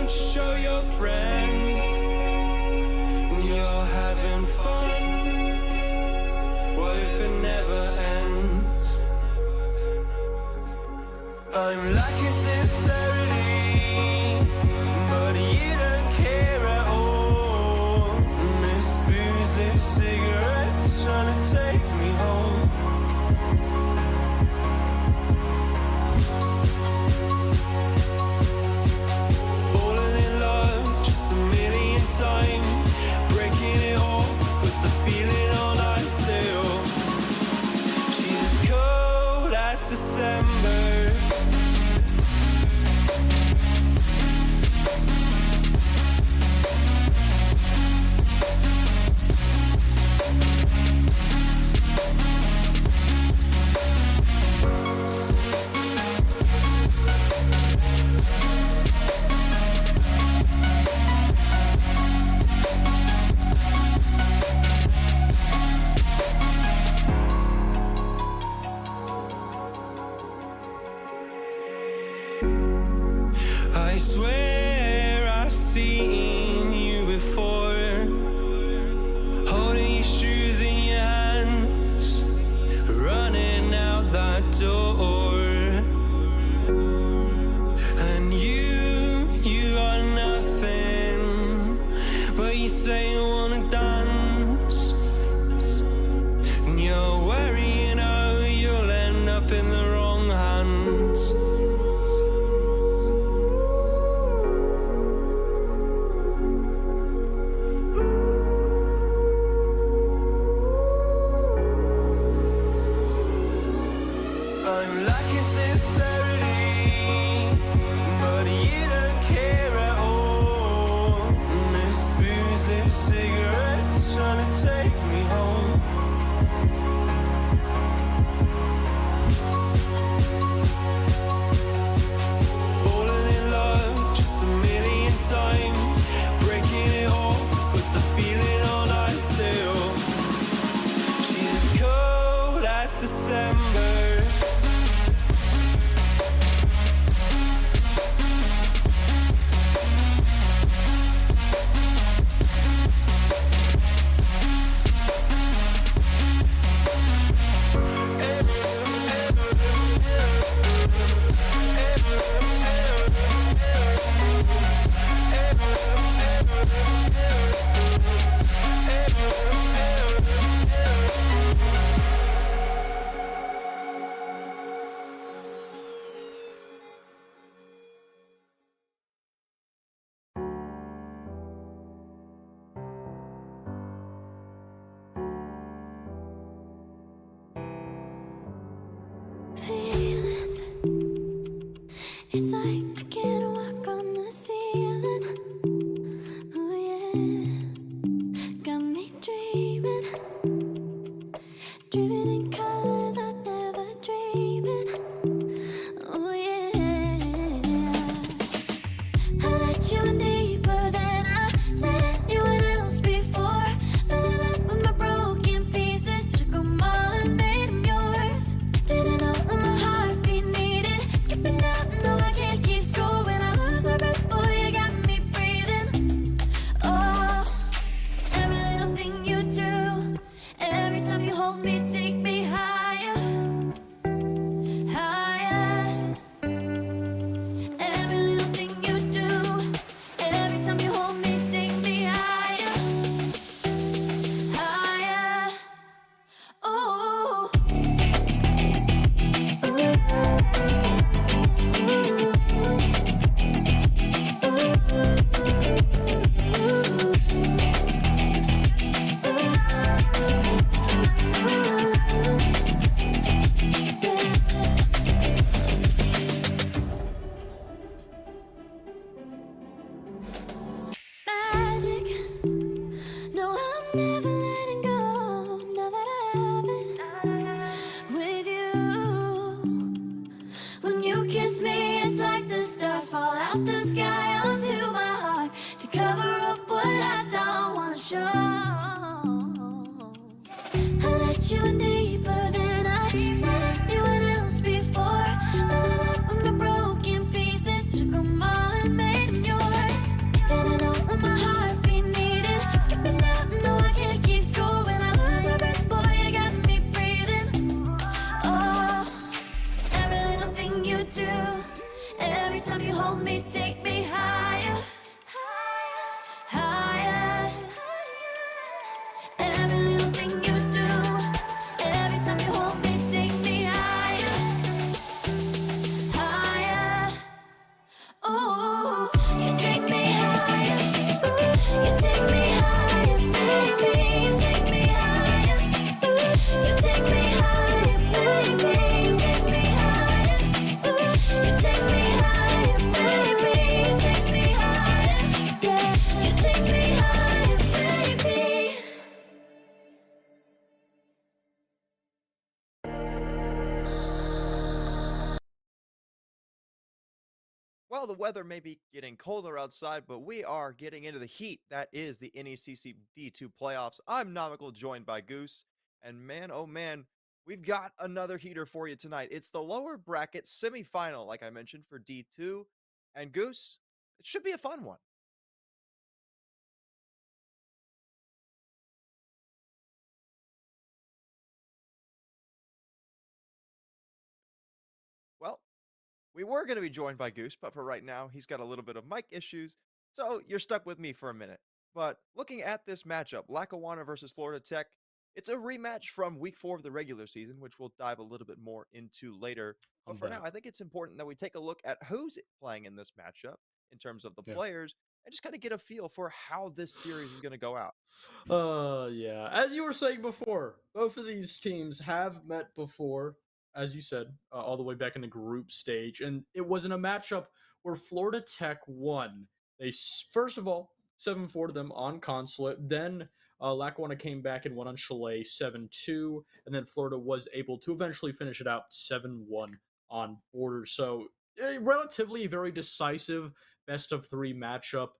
to show your friends you're having fun. What if it never ends? I'm lacking sincerity, but you don't care at all. Miss booze, lit cigarettes, trying to take me home. Falling in love just a million times, breaking it off with the feeling on ice sail. She's as cold as December. I swear I've seen you before, holding your shoes in your hands, running out that door. And you are nothing, but you say you wanna dance. And you're worrying how you'll end up in the wrong hands. I'm lacking sincerity, but you don't care at all. Miss booze, lit cigarettes, trying to take me home. Falling in love just a million times, breaking it off with the feeling on ice sail. She's as cold as December. Feelings, it's like I can't walk on the ceiling. Oh yeah, got me dreaming, dreaming in colors I never dreamed. Oh yeah, I let you in deeper than I let anyone else before. Fell in love with my broken pieces, took 'em all and made 'em yours. Didn't know what my heartbeat needed, skipping out, no I can't keep score. When I lose my breath, boy, you got me breathing. Oh, every little thing you do, every time you hold me, take me higher, higher. Every little thing you do, every time you hold me, take me higher, higher. Oh. Magic, no, I'm never letting go. Now that I have it with you. When you kiss me, it's like the stars fall out the sky onto my heart to cover up what I don't wanna show. I let you in deeper than I let anyone else before. Fell in love with my broken pieces, took 'em all and made 'em yours. you hold me, take me higher, higher. Every little thing you do, every time you hold me, take me higher, higher. Ooh, you take me higher. You take me higher, baby. You take me higher. You take me higher, baby. You take me higher. You take me higher, baby. You take me higher. Yeah, you take me higher, baby. Well, the weather may be getting colder outside, but we are getting into the heat that is the NECC D2 playoffs. I'm Nomical, joined by Goose, and man, oh man, we've got another heater for you tonight. It's the lower bracket semifinal, like I mentioned, for D2. And Goose, it should be a fun one. Well, we were going to be joined by Goose, but for right now, he's got a little bit of mic issues, so you're stuck with me for a minute. But looking at this matchup, Lackawanna versus Florida Tech, it's a rematch from week 4 of the regular season, which we'll dive a little bit more into later. But I'm for now, back. I think it's important that we take a look at who's playing in this matchup in terms of the Yeah. players and just kind of get a feel for how this series is going to go out. Yeah. As you were saying before, both of these teams have met before, as you said, all the way back in the group stage, and it was in a matchup where Florida Tech won. First of all 7-4 to them on Consulate, then Lackawanna came back and won on Chalet 7-2, and then Florida was able to eventually finish it out 7-1 on Borders. So relatively a very decisive best of 3 matchup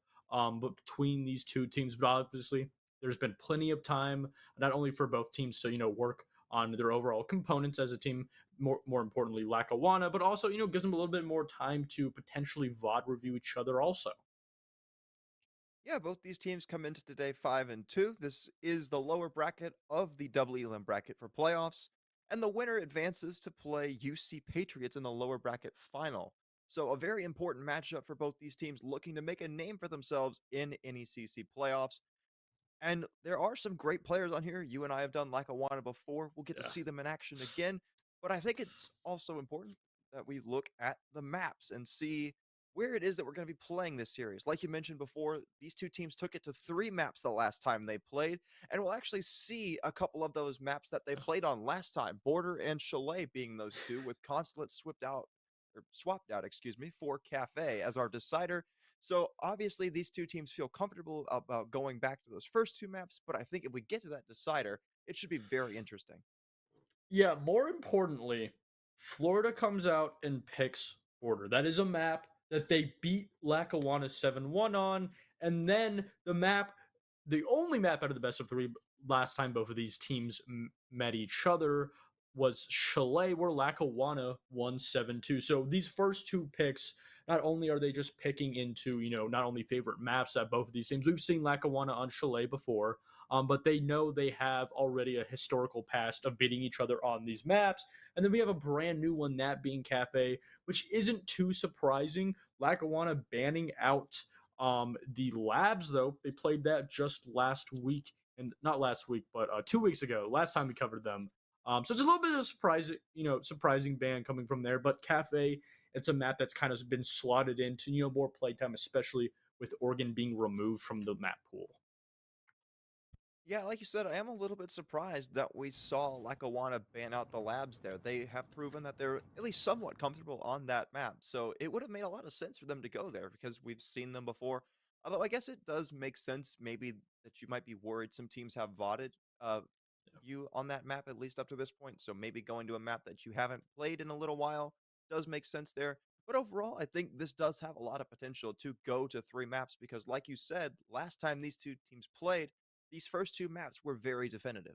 between these two teams. But obviously, there's been plenty of time, not only for both teams to work on their overall components as a team. More importantly, Lackawanna, but also gives them a little bit more time to potentially VOD review each other. Also, Yeah, both these teams come into today 5-2. This is the lower bracket of the double elim bracket for playoffs, and the winner advances to play UC Patriots in the lower bracket final. So, a very important matchup for both these teams looking to make a name for themselves in NECC playoffs. And there are some great players on here. You and I have done Lackawanna before. We'll get to yeah, see them in action again. But I think it's also important that we look at the maps and see where it is that we're going to be playing this series. Like you mentioned before, these two teams took it to 3 maps the last time they played. And we'll actually see a couple of those maps that they played on last time, Border and Chalet being those two, with Consulate swapped out, excuse me, for Cafe as our decider. So obviously, these two teams feel comfortable about going back to those first 2 maps, but I think if we get to that decider, it should be very interesting. yeah. More importantly, Florida comes out and picks Border. That is a map that they beat Lackawanna 7-1 on, and then the only map out of the best of 3 last time both of these teams met each other was Chalet, where Lackawanna won 7-2. So these first 2 picks, not only are they just picking into, not only favorite maps at both of these teams, we've seen Lackawanna on Chalet before, but they know they have already a historical past of beating each other on these maps. And then we have a brand new one, that being Cafe, which isn't too surprising. Lackawanna banning out the Labs, though, they played that just last week, and not last week, but 2 weeks ago. Last time we covered them. So it's a little bit of a surprising ban coming from there. But Cafe, it's a map that's kind of been slotted into more playtime, especially with Oregon being removed from the map pool. Yeah, like you said, I am a little bit surprised that we saw Lackawanna ban out the labs there. They have proven that they're at least somewhat comfortable on that map. So it would have made a lot of sense for them to go there because we've seen them before. Although I guess it does make sense maybe that you might be worried some teams have vodded you on that map at least up to this point. So maybe going to a map that you haven't played in a little while does make sense there. But overall, I think this does have a lot of potential to go to 3 maps because, like you said, last time these two teams played, these first 2 maps were very definitive.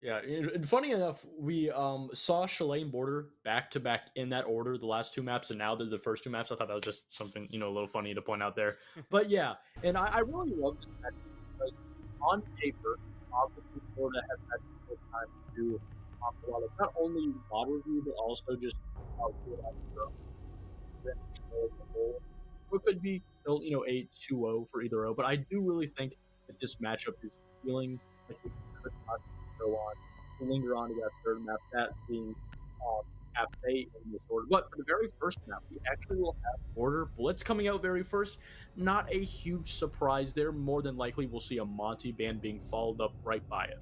Yeah, and funny enough, we saw Chalet and Border back to back in that order, the last 2 maps, and now they're the first 2 maps. I thought that was just something a little funny to point out there. But yeah, and I really love this match because on paper, obviously Florida has had more time to do a lot of not only mod review but also just could be still, a 2-0 for either O, but I do really think that this matchup is feeling like it could possibly go on, to linger on to that third map, that being Cafe in this order. But for the very first map, we actually will have Order Blitz coming out very first. Not a huge surprise there. More than likely, we'll see a Monty ban being followed up right by it.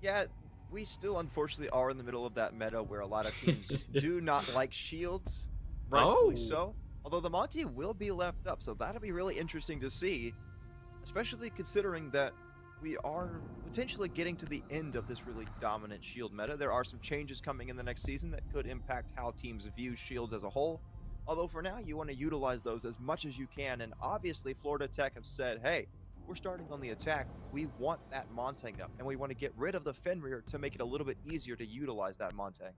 Yeah, we still unfortunately are in the middle of that meta where a lot of teams just do not like shields, rightfully Oh, so. Although the Monty will be left up, so that'll be really interesting to see, especially considering that we are potentially getting to the end of this really dominant shield meta. There are some changes coming in the next season that could impact how teams view shields as a whole. Although for now, you want to utilize those as much as you can. And obviously, Florida Tech have said, hey, we're starting on the attack. We want that Montang up, and we want to get rid of the Fenrir to make it a little bit easier to utilize that Montang.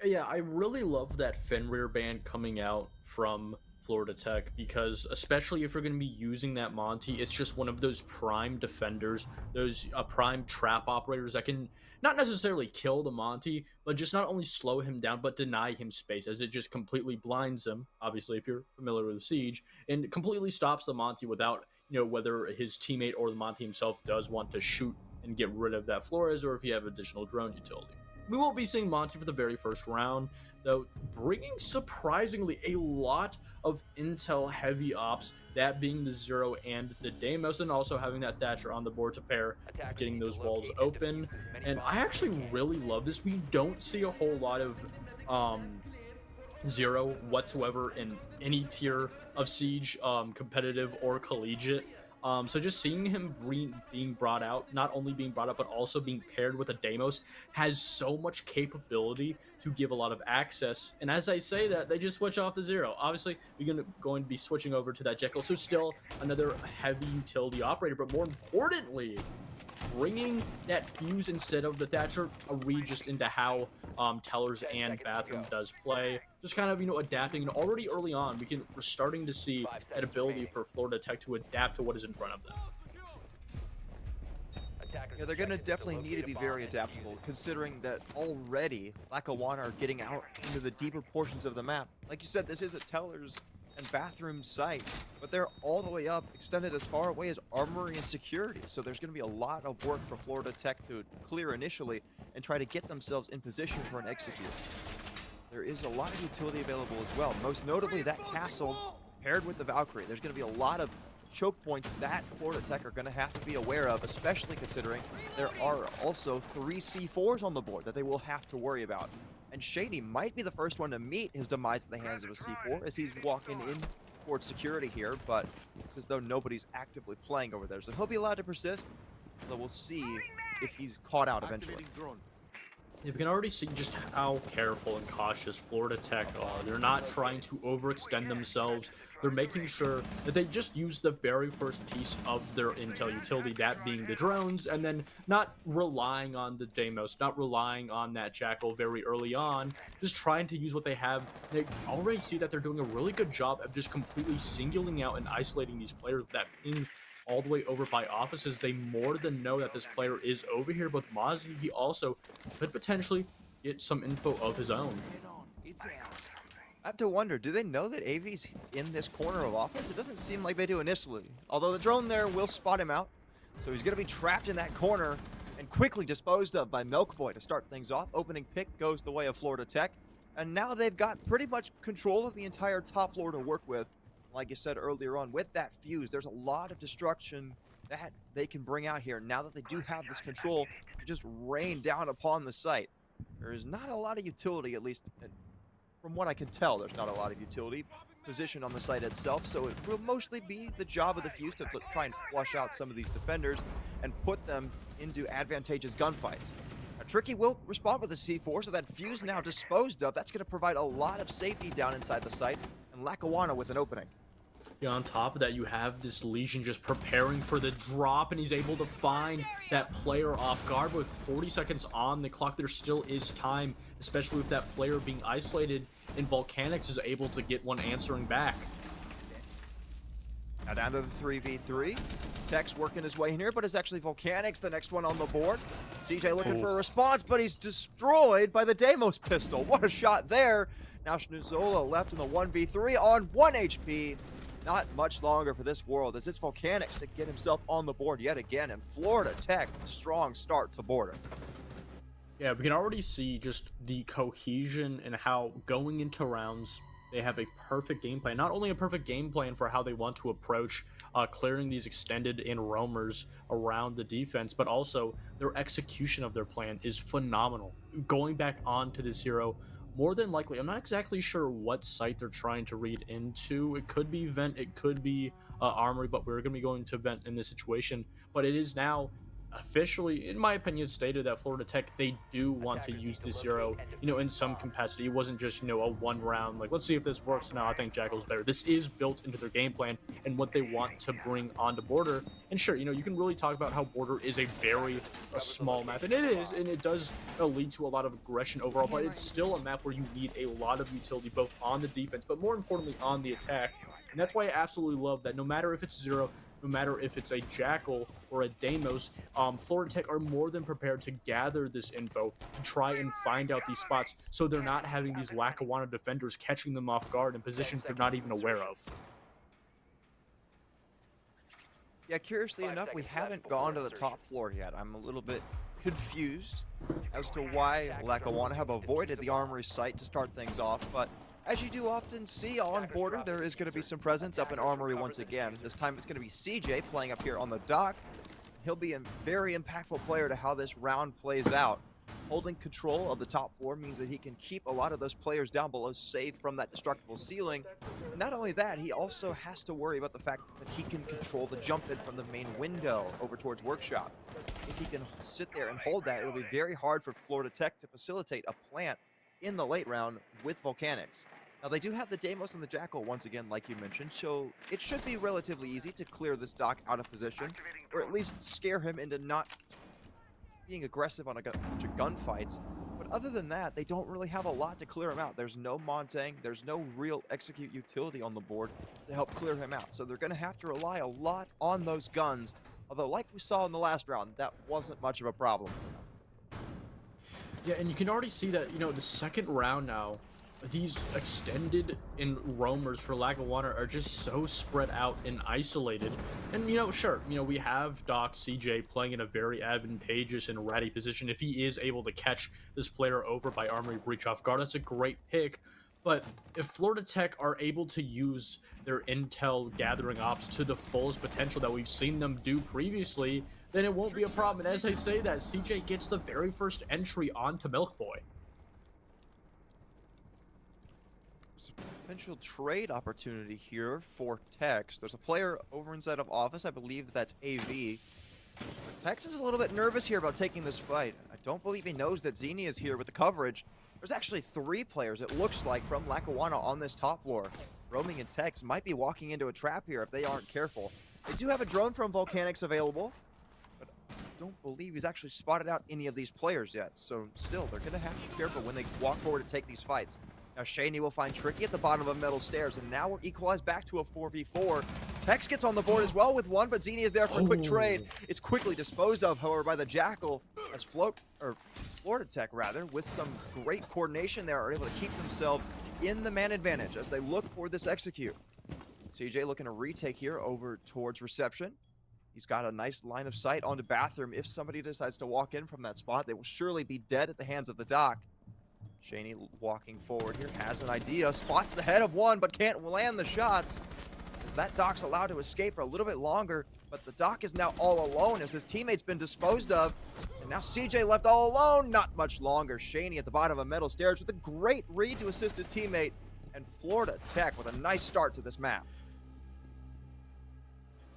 yeah, I really love that Fenrir ban coming out from Florida Tech because, especially if you're going to be using that Monty, it's just one of those prime defenders, those prime trap operators that can not necessarily kill the Monty, but just not only slow him down, but deny him space as it just completely blinds him. Obviously, if you're familiar with Siege, and completely stops the Monty without, whether his teammate or the Monty himself does want to shoot and get rid of that Flores, or if you have additional drone utility. We won't be seeing Monty for the very first round, though, bringing surprisingly a lot of intel heavy ops, that being the Zero and the Deimos, and also having that Thatcher on the board to pair with getting those walls open. And I actually really love this. We don't see a whole lot of Zero whatsoever in any tier of Siege, competitive or collegiate. So just seeing him being brought out, not only being brought up, but also being paired with a Deimos has so much capability to give a lot of access. And as I say that, they just switch off the Zero. Obviously, we're going to be switching over to that Jekyll. So still another heavy utility operator, but more importantly, bringing that fuse instead of the Thatcher, a read just into how Tellers and Bathroom does play. Just kind of, adapting. And already early on, we're starting to see that ability for Florida Tech to adapt to what is in front of them. Yeah, they're going to definitely need to be very adaptable, considering that already Lackawanna are getting out into the deeper portions of the map. Like you said, this is a Tellers and Bathroom site, but they're all the way up, extended as far away as Armory and Security. So there's going to be a lot of work for Florida Tech to clear initially and try to get themselves in position for an execute. There is a lot of utility available as well, most notably that castle paired with the Valkyrie. There's going to be a lot of choke points that Florida Tech are going to have to be aware of, especially considering there are also 3 C4s on the board that they will have to worry about. And Shady might be the first one to meet his demise at the hands of a C4 as he's walking in towards Security here, but it's as though nobody's actively playing over there. So he'll be allowed to persist, though we'll see if he's caught out eventually. You can already see just how careful and cautious Florida Tech are. They're not trying to overextend themselves. They're making sure that they just use the very first piece of their intel utility, that being the drones, and then not relying on the Deimos, not relying on that Jackal very early on, just trying to use what they have. They already see that they're doing a really good job of just completely singling out and isolating these players with that ping all the way over by offices. They more than know that this player is over here, but Mozzie, he also could potentially get some info of his own. I have to wonder, do they know that AV's in this corner of office? It doesn't seem like they do initially. Although the drone there will spot him out. So he's going to be trapped in that corner and quickly disposed of by Milkboy to start things off. Opening pick goes the way of Florida Tech. And now they've got pretty much control of the entire top floor to work with. Like you said earlier on, with that fuse, there's a lot of destruction that they can bring out here. Now that they do have this control to just rain down upon the site. There is not a lot of utility, at least from what I can tell. There's not a lot of utility position on the site itself, so it will mostly be the job of the fuse to try and flush out some of these defenders and put them into advantageous gunfights. Now, Tricky will respond with a C4, so that fuse now disposed of. That's going to provide a lot of safety down inside the site, and Lackawanna with an opening. Yeah, on top of that, you have this Legion just preparing for the drop, and he's able to find that player off guard. With 40 seconds on the clock, there still is time, especially with that player being isolated, and Volcanics is able to get one answering back. Now down to the 3v3. Tech's working his way in here, but it's actually Volcanics, the next one on the board. CJ looking for a response, but he's destroyed by the Deimos pistol. What a shot there. Now Schnuzola left in the 1v3 on 1 HP. Not much longer for this world as it's Volcanics to get himself on the board yet again. And Florida Tech, a strong start to border. Yeah, we can already see just the cohesion and how going into rounds, they have a perfect game plan. Not only a perfect game plan for how they want to approach clearing these extended in roamers around the defense, but also their execution of their plan is phenomenal. Going back onto the 0, more than likely, I'm not exactly sure what site they're trying to read into. It could be Vent, it could be Armory, but we're going to be going to Vent in this situation. But it is now officially, in my opinion, stated that Florida Tech, they do want to use the 0, in some capacity. It wasn't just, a one round, like, let's see if this works. No, I think Jackal's better. This is built into their game plan and what they want to bring onto Border. And sure, you can really talk about how Border is a very small map, and it is, and it does lead to a lot of aggression overall, but it's still a map where you need a lot of utility, both on the defense, but more importantly, on the attack. And that's why I absolutely love that no matter if it's 0, no matter if it's a Jackal or a Deimos, Florida Tech are more than prepared to gather this info to try and find out these spots so they're not having these Lackawanna defenders catching them off guard in positions they're not even aware of. Yeah, curiously enough, we haven't gone to the top floor yet. I'm a little bit confused as to why Lackawanna have avoided the Armory site to start things off, but as you do often see on Border, there is going to be some presence up in Armory once again. This time it's going to be CJ playing up here on the dock. He'll be a very impactful player to how this round plays out. Holding control of the top floor means that he can keep a lot of those players down below safe from that destructible ceiling. And not only that, he also has to worry about the fact that he can control the jump in from the main window over towards Workshop. If he can sit there and hold that, it'll be very hard for Florida Tech to facilitate a plant in the late round with Volcanics. Now they do have the Deimos and the Jackal once again, like you mentioned, so it should be relatively easy to clear this dock out of position, or at least scare him into not being aggressive on a bunch of gunfights. But other than that, they don't really have a lot to clear him out. There's no Montang, there's no real execute utility on the board to help clear him out. So they're going to have to rely a lot on those guns, although like we saw in the last round, that wasn't much of a problem. Yeah, and you can already see that, the second round now, these extended in roamers for Lackawanna are just so spread out and isolated. And, sure, we have Doc CJ playing in a very advantageous and ratty position. If he is able to catch this player over by Armory Breach off guard, that's a great pick. But if Florida Tech are able to use their intel gathering ops to the fullest potential that we've seen them do previously, then it won't be a problem. And as I say that, CJ gets the very first entry onto Milk Boy. There's a potential trade opportunity here for Tex. There's a player over inside of office. I believe that's AV. Tex is a little bit nervous here about taking this fight. I don't believe he knows that Xenia is here with the coverage. There's actually 3 players, it looks like, from Lackawanna on this top floor. Roaming and Tex might be walking into a trap here if they aren't careful. They do have a drone from Volcanics available, but I don't believe he's actually spotted out any of these players yet. So still, they're going to have to be careful when they walk forward to take these fights. Now Shaney will find Tricky at the bottom of metal stairs, and now we're equalized back to a 4v4. Tex gets on the board as well with one, but Xenia is there for a quick trade. It's quickly disposed of, however, by the Jackal, as Florida Tech, rather, with some great coordination there, are able to keep themselves in the man advantage as they look for this execute. CJ looking to retake here over towards reception. He's got a nice line of sight onto bathroom. If somebody decides to walk in from that spot, they will surely be dead at the hands of the dock. Shaney walking forward here, has an idea, spots the head of one, but can't land the shots. As that dock's allowed to escape for a little bit longer, but the dock is now all alone as his teammate's been disposed of. And now CJ left all alone, not much longer. Shaney at the bottom of metal stairs with a great read to assist his teammate. And Florida Tech with a nice start to this map.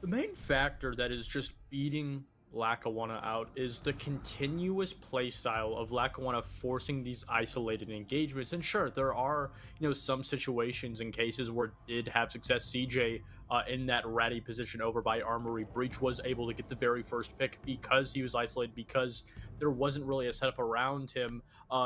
The main factor that is just beating Lackawanna out is the continuous playstyle of Lackawanna forcing these isolated engagements. And sure, there are some situations and cases where it did have success. CJ in that ratty position over by Armory Breach was able to get the very first pick because he was isolated, because there wasn't really a setup around him.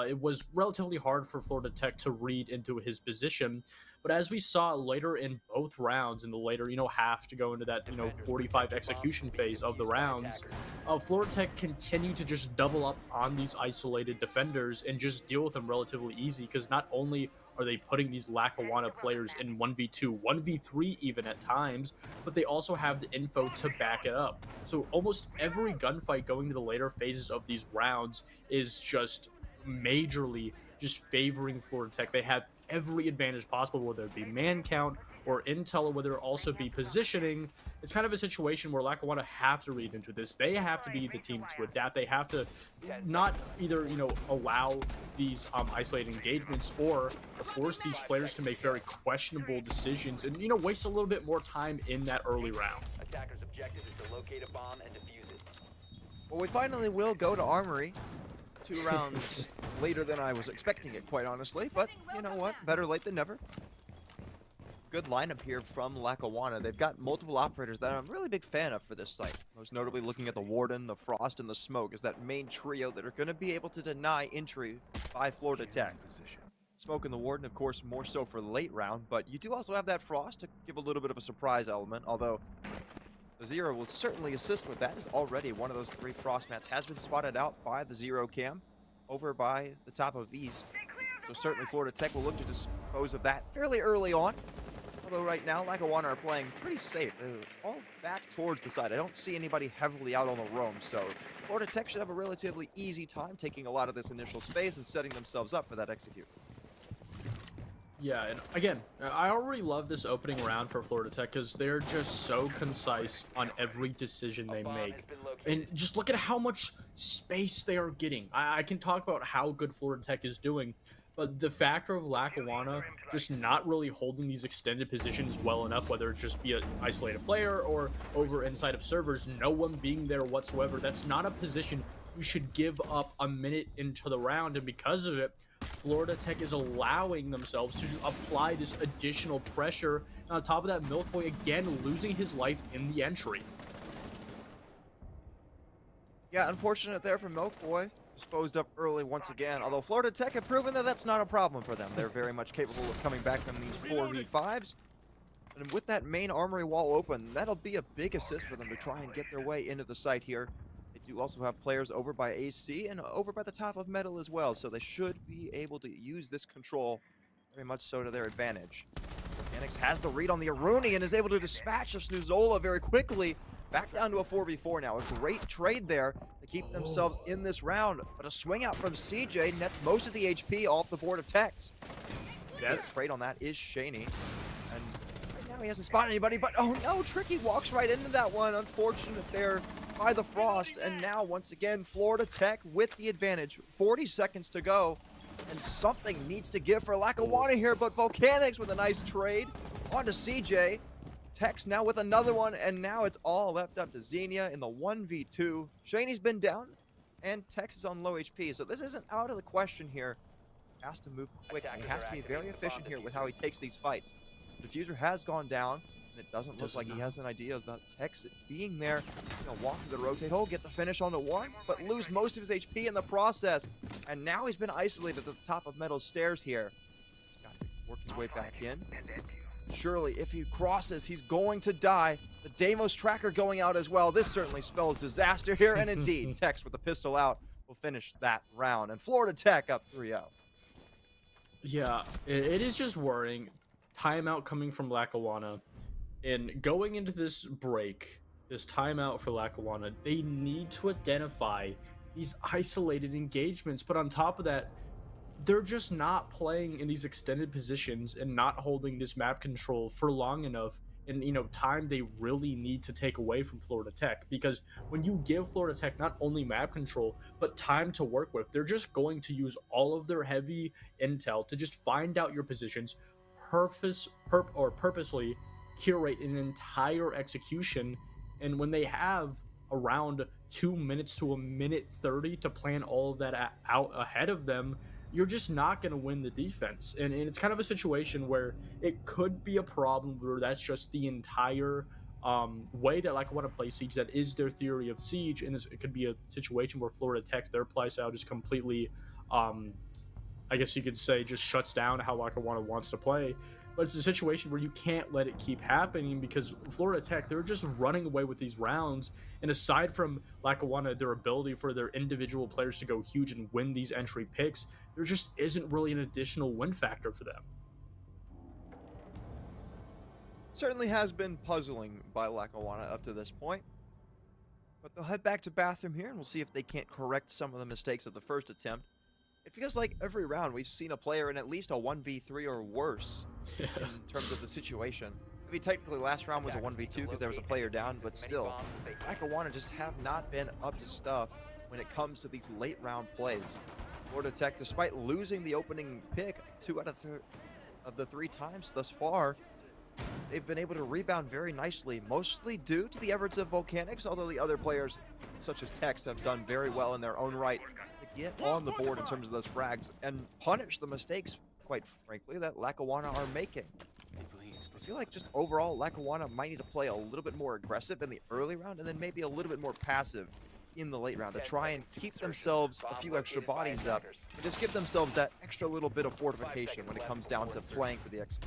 It was relatively hard for Florida Tech to read into his position. But as we saw later in both rounds, in the later, half to go into that, 45 execution phase of the rounds, Florida Tech continued to just double up on these isolated defenders and just deal with them relatively easy, because not only are they putting these Lackawanna players in 1v2, 1v3 even at times, but they also have the info to back it up. So almost every gunfight going to the later phases of these rounds is just majorly just favoring Florida Tech. They have every advantage possible, whether it be man count or intel, or whether it also be positioning. It's kind of a situation where Lackawanna have to read into this. They have to be the team to adapt. They have to not either, allow these isolated engagements, or force these players to make very questionable decisions and, waste a little bit more time in that early round. Attacker's objective is to locate a bomb and defuse it. Well, we finally will go to Armory. 2 rounds later than I was expecting it, quite honestly. But you know what? Better late than never. Good lineup here from Lackawanna. They've got multiple operators that I'm a really big fan of for this site. Most notably looking at the Warden, the Frost, and the Smoke as that main trio that are going to be able to deny entry by Florida Tech. Smoke and the Warden, of course, more so for the late round, but you do also have that Frost to give a little bit of a surprise element, although the Zero will certainly assist with that, as already one of those 3 Frost mats has been spotted out by the Zero cam over by the top of East. So certainly Florida Tech will look to dispose of that fairly early on. Although right now, Lackawanna are playing pretty safe. They're all back towards the side. I don't see anybody heavily out on the roam, so Florida Tech should have a relatively easy time taking a lot of this initial space and setting themselves up for that execute. Yeah, and again, I already love this opening round for Florida Tech because they're just so concise on every decision they make. And just look at how much space they are getting. I can talk about how good Florida Tech is doing, but the factor of Lackawanna just not really holding these extended positions well enough, whether it just be an isolated player or over inside of servers, no one being there whatsoever, that's not a position you should give up a minute into the round. And because of it, Florida Tech is allowing themselves to just apply this additional pressure. And on top of that, Milkboy again losing his life in the entry. Yeah, unfortunate there for Milkboy. Disposed up early once again, although Florida Tech have proven that that's not a problem for them. They're very much capable of coming back from these 4v5s. And with that main armory wall open, that'll be a big assist for them to try and get their way into the site here. They do also have players over by AC and over by the top of metal as well, so they should be able to use this control very much so to their advantage. Organics has the read on the Aruni and is able to dispatch of Snoozola very quickly. Back down to a 4v4 now. A great trade there to keep themselves in this round. But a swing out from CJ nets most of the HP off the board of Tex. That's trade on that is Shaney. And right now he hasn't spotted anybody, but oh no, Tricky walks right into that one. Unfortunate there by the Frost. And now once again, Florida Tech with the advantage. 40 seconds to go. And something needs to give for Lackawanna here, but Volcanics with a nice trade onto CJ. Tex now with another one, and now it's all left up to Xenia in the 1v2. Shaney's been down, and Tex is on low HP, so this isn't out of the question here. Has to move quick, and he has to be very efficient here with how he takes these fights. Diffuser has gone down, and it doesn't look like he has an idea about Tex being there. He's gonna walk through the rotate hole, get the finish on the one, but lose most of his HP in the process. And now he's been isolated at the top of Metal's stairs here. He's got to work his way back in. Surely, if he crosses, he's going to die. The Deimos tracker going out as well. This certainly spells disaster here, and indeed, Tex with the pistol out will finish that round. And Florida Tech up 3-0. Yeah, it is just worrying. Timeout coming from Lackawanna. And going into this break, this timeout for Lackawanna, they need to identify these isolated engagements. But on top of that, they're just not playing in these extended positions and not holding this map control for long enough in, time they really need to take away from Florida Tech. Because when you give Florida Tech not only map control, but time to work with, they're just going to use all of their heavy intel to just find out your positions, purposely curate an entire execution. And when they have around 2 minutes to a minute 30 to plan all of that out ahead of them, you're just not going to win the defense. And it's kind of a situation where it could be a problem where that's just the entire way that Lackawanna plays Siege. That is their theory of Siege. And it could be a situation where Florida Tech, their play style just completely, I guess you could say, just shuts down how Lackawanna wants to play. but it's a situation where you can't let it keep happening because Florida Tech, they're just running away with these rounds. And aside from Lackawanna, their ability for their individual players to go huge and win these entry picks, there just isn't really an additional win factor for them. Certainly has been puzzling by Lackawanna up to this point. But they'll head back to bathroom here and we'll see if they can't correct some of the mistakes of the first attempt. It feels like every round we've seen a player in at least a 1v3 or worse in terms of the situation. I mean, technically last round was a 1v2 because there was a player down, but still, Lackawanna just have not been up to stuff when it comes to these late round plays. Florida Tech, despite losing the opening pick 2 out of the 3 times thus far, they've been able to rebound very nicely, mostly due to the efforts of Volcanics, although the other players, such as Tex, have done very well in their own right to get on the board in terms of those frags and punish the mistakes, quite frankly, that Lackawanna are making. I feel like just overall, Lackawanna might need to play a little bit more aggressive in the early round and then maybe a little bit more passive in the late round to try and keep themselves a few extra bodies up and just give themselves that extra little bit of fortification when it comes down to playing for the X.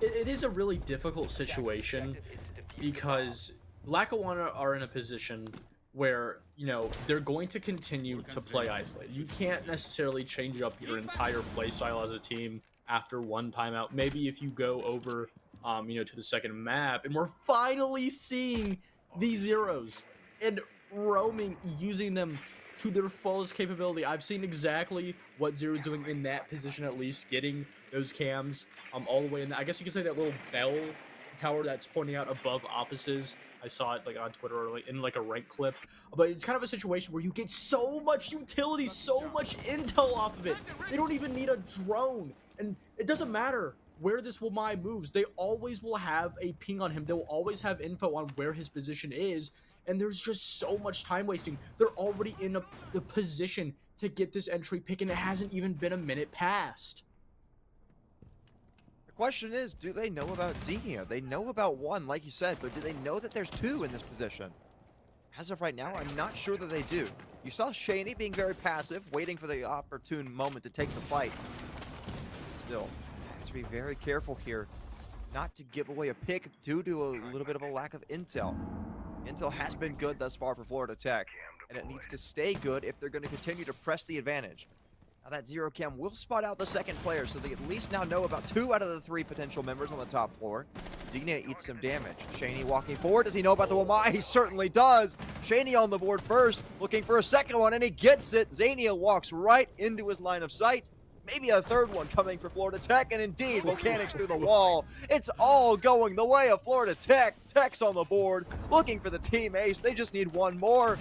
It is a really difficult situation because Lackawanna are in a position where, you know, they're going to continue to play isolated. You can't necessarily change up your entire play style as a team after one timeout. Maybe if you go over, you know, to the second map, and we're finally seeing these zeros and roaming, using them to their fullest capability. I've seen exactly what Zero's doing in that position, at least getting those cams all the way in. I guess you could say that little bell tower that's pointing out above offices. I saw it like on Twitter or like in like a rank clip, but it's kind of a situation where you get so much utility, so much intel off of it. They don't even need a drone, and it doesn't matter where this Wamai moves. They always will have a ping on him. They will always have info on where his position is, and there's just so much time wasting. They're already in the position to get this entry pick, and it hasn't even been a minute past. The question is, do they know about Xenia? They know about one, like you said, but do they know that there's 2 in this position? As of right now, I'm not sure that they do. You saw Shaney being very passive, waiting for the opportune moment to take the fight. Still, have to be very careful here not to give away a pick due to a little bit of a lack of intel. Intel has been good thus far for Florida Tech, and it needs to stay good if they're going to continue to press the advantage. Now that zero cam will spot out the second player, so they at least now know about 2 out of the 3 potential members on the top floor. Xenia eats some damage. Shaney walking forward. Does he know about the Wamai? He certainly does. Shaney on the board first, looking for a second one, and he gets it. Xenia walks right into his line of sight. Maybe a third one coming for Florida Tech, and indeed, Volcanics through the wall. It's all going the way of Florida Tech. Tech's on the board, looking for the team ace. They just need one more.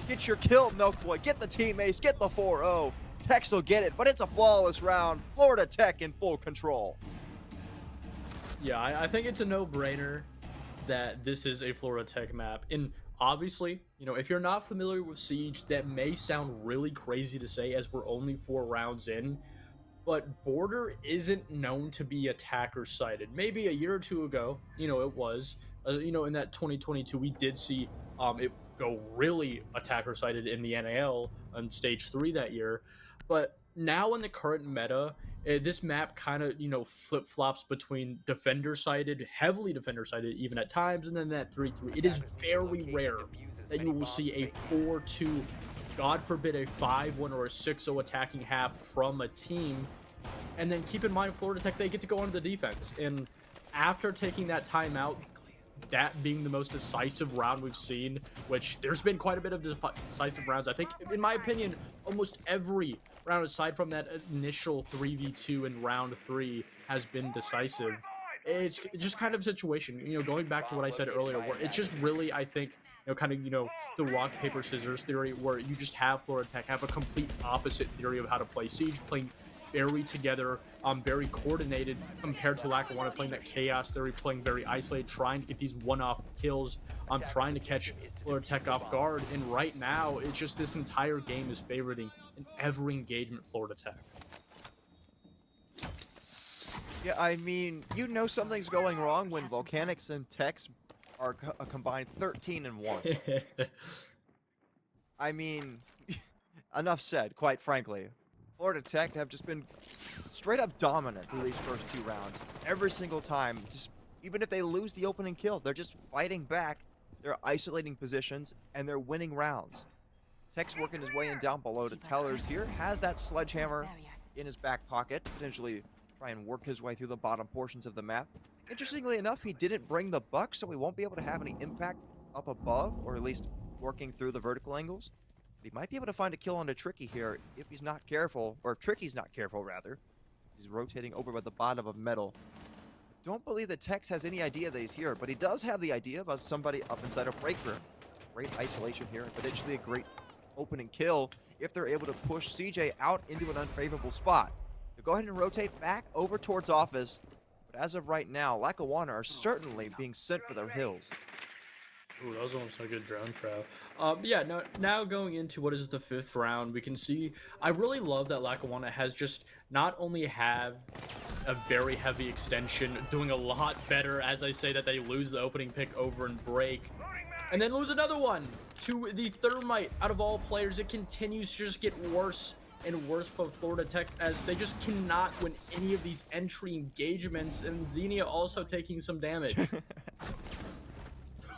Get your kill, Milkboy. Get the team ace. Get the 4-0. Techs will get it, but it's a flawless round. Florida Tech in full control. Yeah, I think it's a no-brainer that this is a Florida Tech map. And obviously, you know, if you're not familiar with Siege, that may sound really crazy to say as we're only 4 rounds in. But Border isn't known to be attacker-sided. Maybe a year or 2 ago, you know, it was. You know, in that 2022, we did see it go really attacker-sided in the NAL on Stage 3 that year. But now in the current meta, this map kind of, you know, flip-flops between defender-sided, heavily defender-sided even at times, and then that 3-3. It is very rare that you will see a 4-2, God forbid a 5-1 or a 6-0 attacking half from a team. And then keep in mind, Florida Tech, they get to go on the defense. And after taking that timeout, that being the most decisive round we've seen, which there's been quite a bit of decisive rounds. I think, in my opinion, almost every round aside from that initial 3v2 in round 3 has been decisive. It's just kind of a situation, you know, going back to what I said earlier, where it's just really, I think, you know, kind of, you know, the rock, paper, scissors theory, where you just have Florida Tech have a complete opposite theory of how to play Siege, playing very together, very coordinated, compared to Lackawanna playing that chaos theory, playing very isolated, trying to get these one-off kills, trying to catch Florida Tech off guard. And right now, it's just this entire game is favoriting in every engagement Florida Tech. Yeah, I mean, you know something's going wrong when Volcanics and Tex are a combined 13-1. I mean, enough said, quite frankly. Florida Tech have just been straight up dominant through these first 2 rounds. Every single time, just even if they lose the opening kill, they're just fighting back. They're isolating positions and they're winning rounds. Tech's working his way in down below to Tellers here. Has that sledgehammer in his back pocket, potentially try and work his way through the bottom portions of the map. Interestingly enough, he didn't bring the buck, so he won't be able to have any impact up above, or at least working through the vertical angles. But he might be able to find a kill onto Tricky here if he's not careful, or if Tricky's not careful, rather. He's rotating over by the bottom of metal. Don't believe that Tex has any idea that he's here, but he does have the idea about somebody up inside a break room. Great isolation here, and potentially a great opening kill if they're able to push CJ out into an unfavorable spot. They'll go ahead and rotate back over towards office, but as of right now, Lackawanna are certainly being sent for their hills. Ooh, that was almost a good drone throw. Yeah, now going into what is the 5th round, we can see, I really love that Lackawanna has just not only have a very heavy extension, doing a lot better, as I say that they lose the opening pick over and break, and then lose another one to the Thermite. Out of all players, it continues to just get worse and worse for Florida Tech as they just cannot win any of these entry engagements, and Xenia also taking some damage.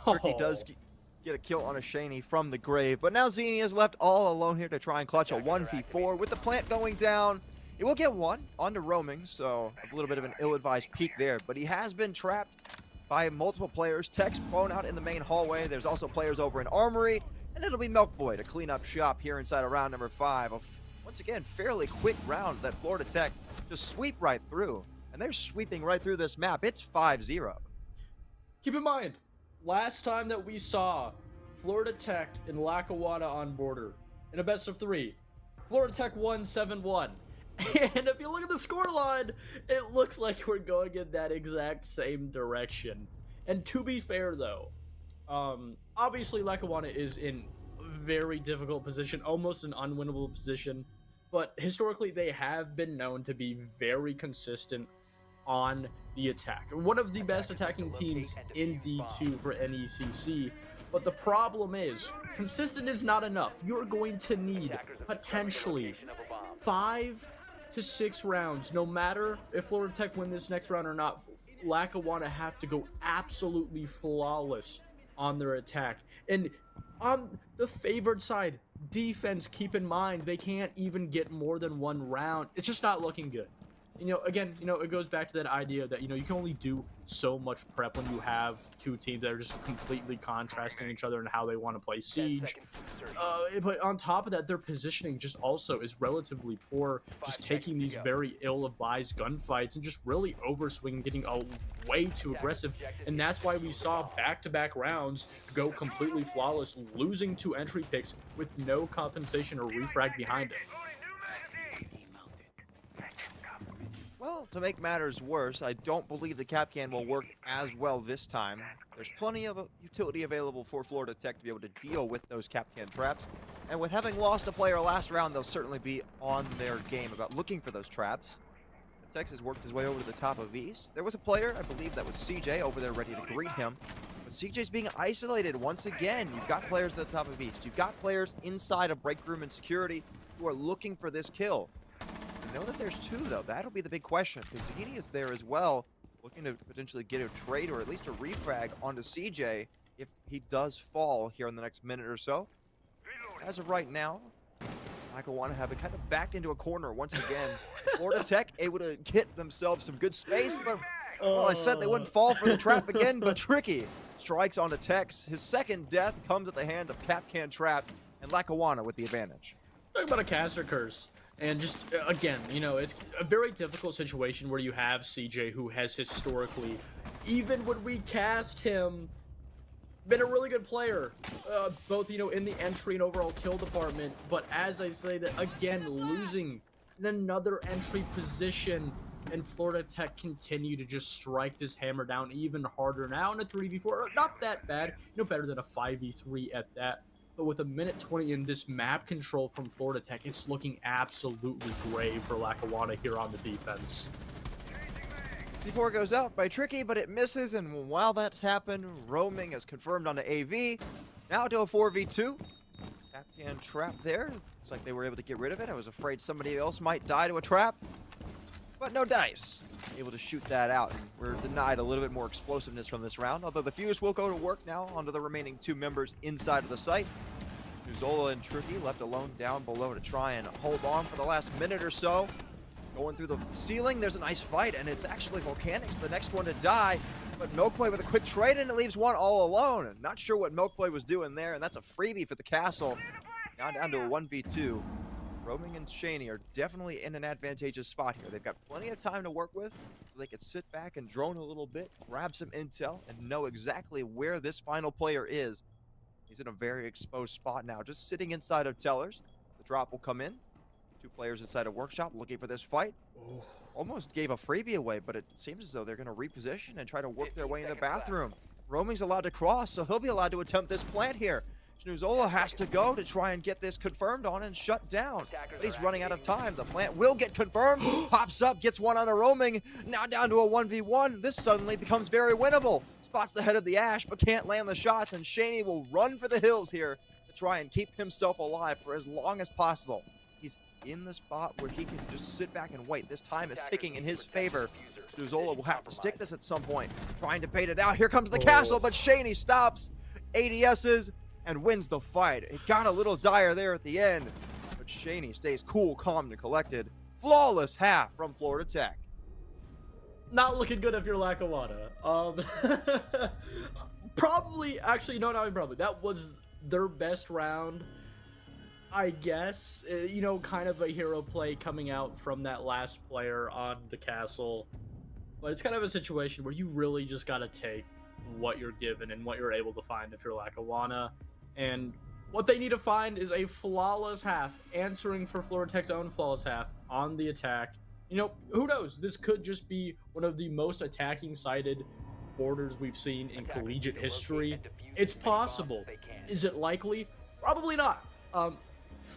Turkey does get a kill on a Shaney from the grave, but now Xenia is left all alone here to try and clutch a 1v4 with the plant going down. He will get one onto roaming, so a little bit of an ill-advised peek there, but he has been trapped by multiple players. Tech's prone out in the main hallway. There's also players over in Armory, and it'll be Milkboy to clean up shop here inside of round number 5. Once again, fairly quick round that Florida Tech just sweep right through, and they're sweeping right through this map. It's 5-0. Keep in mind, last time that we saw Florida Tech and Lackawanna on border in a best of 3, Florida Tech won 7-1. And if you look at the scoreline, it looks like we're going in that exact same direction. And to be fair, though, obviously Lackawanna is in a very difficult position, almost an unwinnable position. But historically, they have been known to be very consistent on the attack. One of the best attacking teams in D2 for NECC. But the problem is, consistent is not enough. You're going to need potentially 5 to 6 rounds. No matter if Florida Tech win this next round or not, Lackawanna have to go absolutely flawless on their attack. And on the favored side, defense, keep in mind, they can't even get more than 1 round. It's just not looking good. Again, it goes back to that idea that, you can only do so much prep when you have 2 teams that are just completely contrasting each other and how they want to play Siege. But on top of that, their positioning just also is relatively poor, just taking these very ill-advised gunfights and just really overswinging, getting way too aggressive. And that's why we saw back-to-back rounds go completely flawless, losing 2 entry picks with no compensation or refrag behind it. Well, to make matters worse, I don't believe the Capcan will work as well this time. There's plenty of utility available for Florida Tech to be able to deal with those Capcan traps. And with having lost a player last round, they'll certainly be on their game about looking for those traps. Tex has worked his way over to the top of East. There was a player, I believe that was CJ, over there ready to greet him. But CJ's being isolated once again. You've got players at the top of East. You've got players inside a break room and security who are looking for this kill. We know that there's 2, though. That'll be the big question, because Zini is there as well, looking to potentially get a trade or at least a refrag onto CJ if he does fall here in the next minute or so. As of right now, Lackawanna have been kind of backed into a corner once again. Florida Tech able to get themselves some good space, but, well, I said they wouldn't fall for the trap again, but Tricky strikes onto Tex. His second death comes at the hand of Capcan Trap, and Lackawanna with the advantage. Talk about a caster curse. And just, again, it's a very difficult situation where you have CJ, who has historically, even when we cast him, been a really good player, both, in the entry and overall kill department. But as I say that, again, losing in another entry position, and Florida Tech continue to just strike this hammer down even harder now in a 3v4. Not that bad, better than a 5v3 at that. But with a minute 20 in this map control from Florida Tech, it's looking absolutely grave for Lackawanna here on the defense. C4 goes out by Tricky, but it misses, and while that's happened, roaming is confirmed onto AV. Now to a 4v2. Afghan trap there. Looks like they were able to get rid of it. I was afraid somebody else might die to a trap, but no dice. Able to shoot that out, and we're denied a little bit more explosiveness from this round, although the Fuse will go to work now onto the remaining 2 members inside of the site. Nuzola and Tricky left alone down below to try and hold on for the last minute or so. Going through the ceiling, there's a nice fight, and it's actually Volcanics, the next one to die. But Milkboy with a quick trade, and it leaves one all alone. Not sure what Milkboy was doing there, and that's a freebie for the castle. Now down to a 1v2. Roaming and Shaney are definitely in an advantageous spot here. They've got plenty of time to work with, so they could sit back and drone a little bit, grab some intel, and know exactly where this final player is. He's in a very exposed spot now, just sitting inside of Tellers. The drop will come in. 2 players inside a workshop looking for this fight. Oh. Almost gave a freebie away, but it seems as though they're going to reposition and try to work their way in the bathroom. Roaming's allowed to cross, so he'll be allowed to attempt this plant here. Schnuzola has to go to try and get this confirmed on and shut down. But he's running out of time. The plant will get confirmed. Pops up, gets one on a Roaming. Now down to a 1v1. This suddenly becomes very winnable. Spots the head of the Ash, but can't land the shots, and Shaney will run for the hills here to try and keep himself alive for as long as possible. He's in the spot where he can just sit back and wait. This time is ticking in his favor. Schnuzola will have to stick this at some point, trying to bait it out. Here comes the castle, but Shaney stops, ADS's, and wins the fight. It got a little dire there at the end, but Shaney stays cool, calm, and collected. Flawless half from Florida Tech. Not looking good if you're Lackawanna. Probably, actually, no, not even probably. That was their best round, I guess. You know, kind of a hero play coming out from that last player on the castle. But it's kind of a situation where you really just got to take what you're given and what you're able to find if you're Lackawanna. And what they need to find is a flawless half, answering for Florida Tech's own flawless half on the attack. You know, who knows? This could just be one of the most attacking-sided borders we've seen in collegiate history. It's possible. Is it likely? Probably not.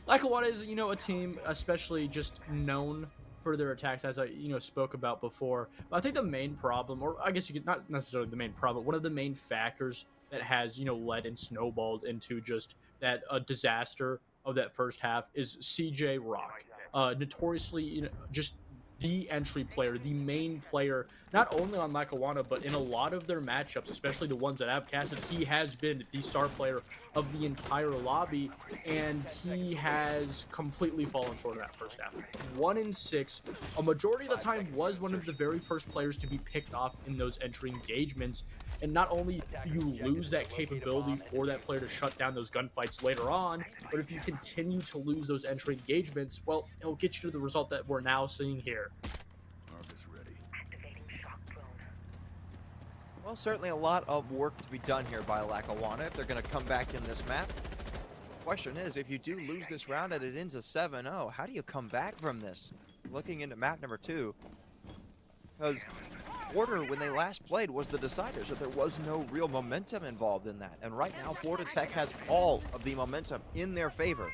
Lackawanna is, you know, a team especially just known for their attacks, as I, spoke about before. But I think the main problem, or I guess you could not necessarily the main problem, one of the main factors that has, led and snowballed into just that disaster of that first half is CJ Rock. Notoriously, just the entry player, the main player, not only on Lackawanna, but in a lot of their matchups, especially the ones that I've casted. He has been the star player of the entire lobby, and he has completely fallen short of that first half. 1 in 6, a majority of the time was one of the very first players to be picked off in those entry engagements. And not only do you lose that capability for that player to shut down those gunfights later on, but if you continue to lose those entry engagements, well, it'll get you to the result that we're now seeing here. Harvest ready. Well, certainly a lot of work to be done here by Lackawanna if they're going to come back in this map. The question is, if you do lose this round and it ends a 7-0, how do you come back from this? Looking into map number 2, because Order, when they last played, was the decider, so there was no real momentum involved in that. And right now, Florida Tech has all of the momentum in their favor.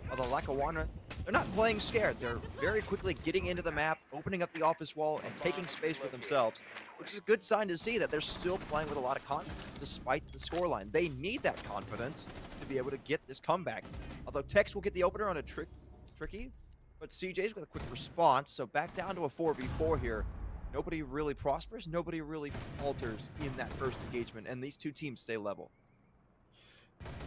Although Lackawanna, they're not playing scared. They're very quickly getting into the map, opening up the office wall, and taking space for themselves, which is a good sign to see that they're still playing with a lot of confidence despite the scoreline. They need that confidence to be able to get this comeback. Although Tex will get the opener on a tricky, but CJ's with a quick response, so back down to a 4v4 here. Nobody really prospers, nobody really falters in that first engagement, and these two teams stay level.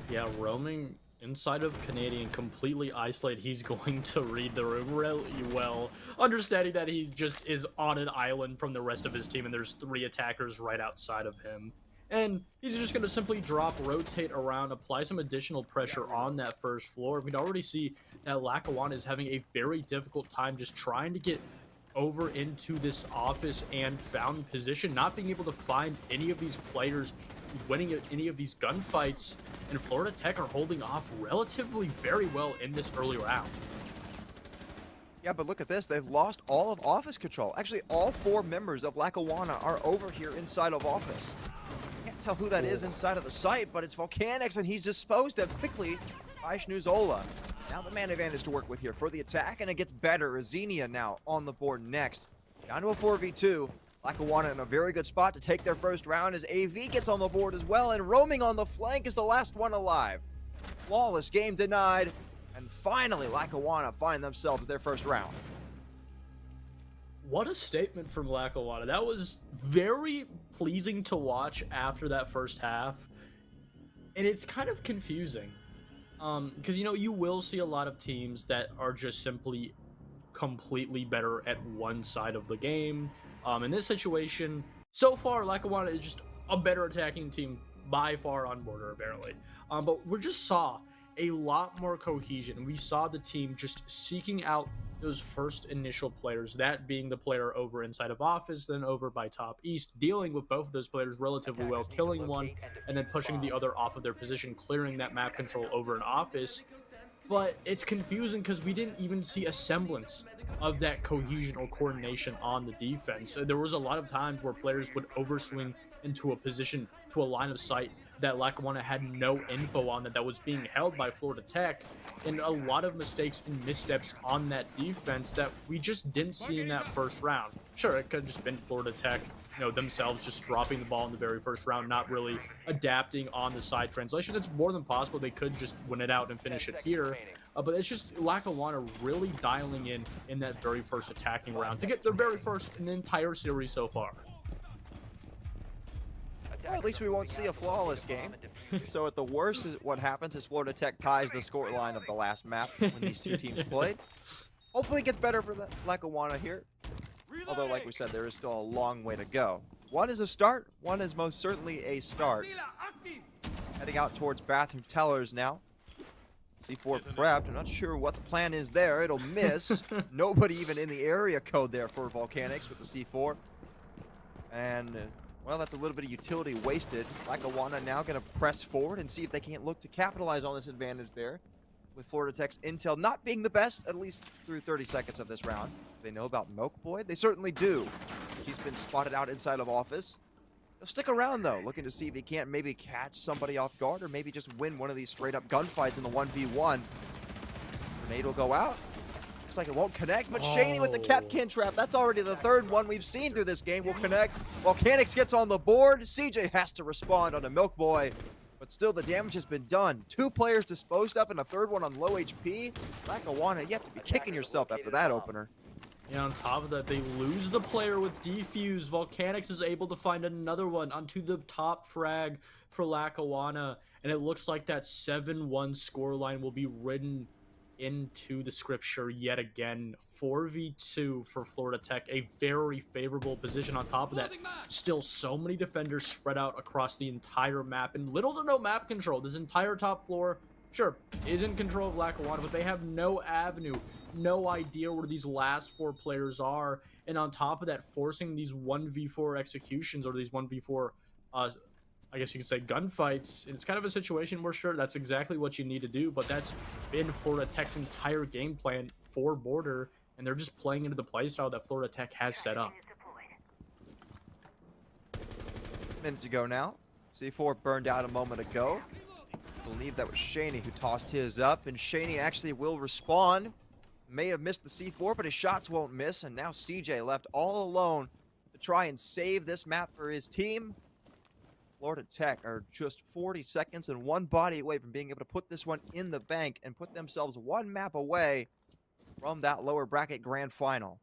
Yeah, roaming inside of Canadian, completely isolated. He's going to read the room really well, understanding that he just is on an island from the rest of his team, and there's 3 attackers right outside of him. And he's just going to simply drop, rotate around, apply some additional pressure on that first floor. We can already see that Lackawanna is having a very difficult time just trying to get over into this office and found position, not being able to find any of these players winning any of these gunfights, and Florida Tech are holding off relatively very well in this early round. Yeah, but look at this. They've lost all of office control. Actually, all 4 members of Lackawanna are over here inside of office. Can't tell who that is inside of the site, but it's Volcanics, and he's disposed of quickly by Schnuzola. Now the man advantage to work with here for the attack, and it gets better. Xenia now on the board next. Down to a 4v2. Lackawanna in a very good spot to take their first round as AV gets on the board as well, and roaming on the flank is the last one alive. Flawless game denied. And finally, Lackawanna find themselves their first round. What a statement from Lackawanna. That was very pleasing to watch after that first half. And it's kind of confusing. Because, you will see a lot of teams that are just simply completely better at one side of the game. In this situation, so far, Lackawanna is just a better attacking team by far on border, apparently. But we just saw a lot more cohesion. We saw the team just seeking out those first initial players, that being the player over inside of office, then over by top east, dealing with both of those players relatively well, killing one, and then pushing the other off of their position, clearing that map control over an office. But it's confusing because we didn't even see a semblance of that cohesion or coordination on the defense. There was a lot of times where players would overswing into a position, to a line of sight that Lackawanna had no info on, that was being held by Florida Tech, and a lot of mistakes and missteps on that defense that we just didn't see in that first round. Sure, it could have just been Florida Tech, themselves just dropping the ball in the very first round, not really adapting on the side translation. It's more than possible they could just win it out and finish it here. But it's just Lackawanna really dialing in that very first attacking round to get their very first in the entire series so far. Well, at least we won't see a flawless game. So at the worst, what happens is Florida Tech ties the score line of the last map when these two teams played. Hopefully it gets better for the Lackawanna here. Although, like we said, there is still a long way to go. One is a start. One is most certainly a start. Heading out towards bathroom tellers now. C4 prepped. I'm not sure what the plan is there. It'll miss. Nobody even in the area code there for Volcanics with the C4. And, well, that's a little bit of utility wasted. Lackawanna now going to press forward and see if they can't look to capitalize on this advantage there. With Florida Tech's intel not being the best, at least through 30 seconds of this round. They know about Milk Boy? They certainly do. He's been spotted out inside of office. He'll stick around, though, looking to see if he can't maybe catch somebody off guard or maybe just win one of these straight-up gunfights in the 1v1. Grenade will go out. Looks like it won't connect, but Shaney with the Kepkin trap. That's already the third one we've seen through this game. Will connect. Volcanics gets on the board. CJ has to respond on a Milk Boy. But still, the damage has been done. 2 players disposed of and a third one on low HP. Lackawanna, you have to be kicking yourself after that opener. Yeah, on top of that, they lose the player with defuse. Volcanics is able to find another one onto the top frag for Lackawanna. And it looks like that 7-1 scoreline will be written into the scripture yet again. 4v2 for Florida Tech, a very favorable position. On top of that, still so many defenders spread out across the entire map and little to no map control. This entire top floor, sure, is in control of Lackawanna, but they have no avenue, no idea where these last 4 players are. And on top of that, forcing these 1v4 executions, or these 1v4 I guess you could say gunfights. And it's kind of a situation where, sure, that's exactly what you need to do, but that's been Florida Tech's entire game plan for border, and they're just playing into the playstyle that Florida Tech has set up. Minutes ago now. C4 burned out a moment ago. I believe that was Shaney who tossed his up, and Shaney actually will respawn. May have missed the C4, but his shots won't miss, and now CJ left all alone to try and save this map for his team. Florida Tech are just 40 seconds and 1 body away from being able to put this one in the bank and put themselves 1 map away from that lower bracket grand final.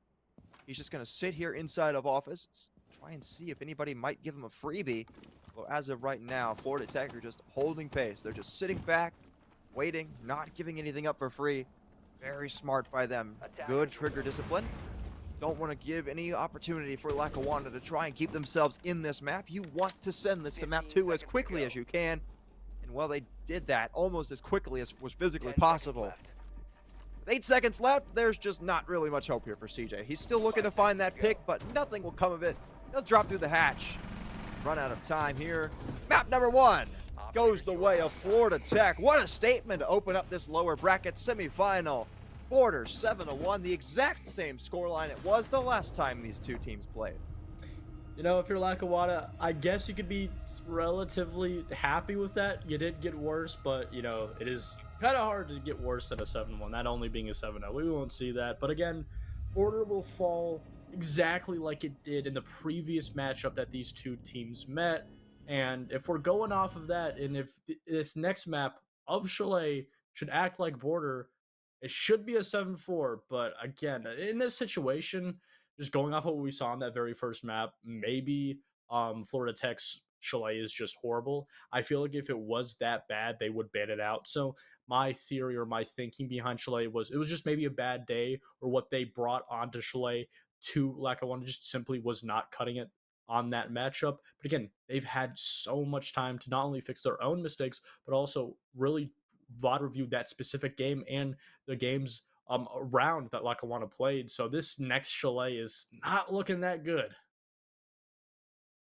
He's just going to sit here inside of office, try and see if anybody might give him a freebie. Well, as of right now, Florida Tech are just holding pace. They're just sitting back, waiting, not giving anything up for free. Very smart by them. Good trigger discipline. Don't want to give any opportunity for Lackawanna to try and keep themselves in this map. You want to send this to map 2 as quickly as you can. And well, they did that almost as quickly as was physically possible. With 8 seconds left, there's just not really much hope here for CJ. He's still looking to find that pick, but nothing will come of it. He'll drop through the hatch. Run out of time here. Map number 1 goes the way of Florida Tech. What a statement to open up this lower bracket semifinal. Border 7-1, the exact same scoreline it was the last time these two teams played. If you're Lackawanna, I guess you could be relatively happy with that. You did get worse, but, it is kind of hard to get worse than a 7-1, that only being a 7-0. We won't see that. But again, Border will fall exactly like it did in the previous matchup that these two teams met. And if we're going off of that, and if this next map of Chalet should act like Border. It should be a 7-4, but again, in this situation, just going off of what we saw on that very first map, maybe Florida Tech's Chalet is just horrible. I feel like if it was that bad, they would ban it out. So my theory or my thinking behind Chalet was it was just maybe a bad day, or what they brought onto Chalet to Lackawanna just simply was not cutting it on that matchup. But again, they've had so much time to not only fix their own mistakes, but also really VOD review that specific game and the games around that Lackawanna played. So this next Chalet is not looking that good.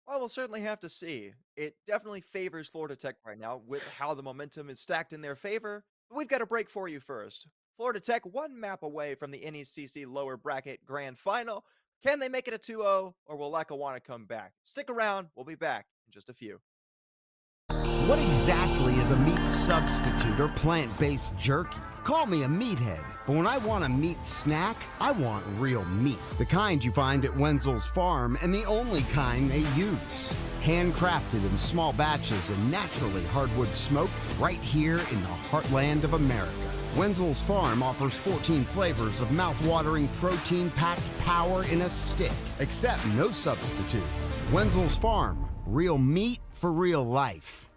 Well, we'll certainly have to see. It definitely favors Florida Tech right now with how the momentum is stacked in their favor. But we've got a break for you first. Florida Tech one map away from the NECC lower bracket grand final. Can they make it a 2-0, or will Lackawanna come back? Stick around. We'll be back in just a few. What exactly is a meat substitute or plant-based jerky? Call me a meathead, but when I want a meat snack, I want real meat. The kind you find at Wenzel's Farm, and the only kind they use. Handcrafted in small batches and naturally hardwood smoked right here in the heartland of America. Wenzel's Farm offers 14 flavors of mouth-watering protein-packed power in a stick, except no substitute. Wenzel's Farm, real meat for real life.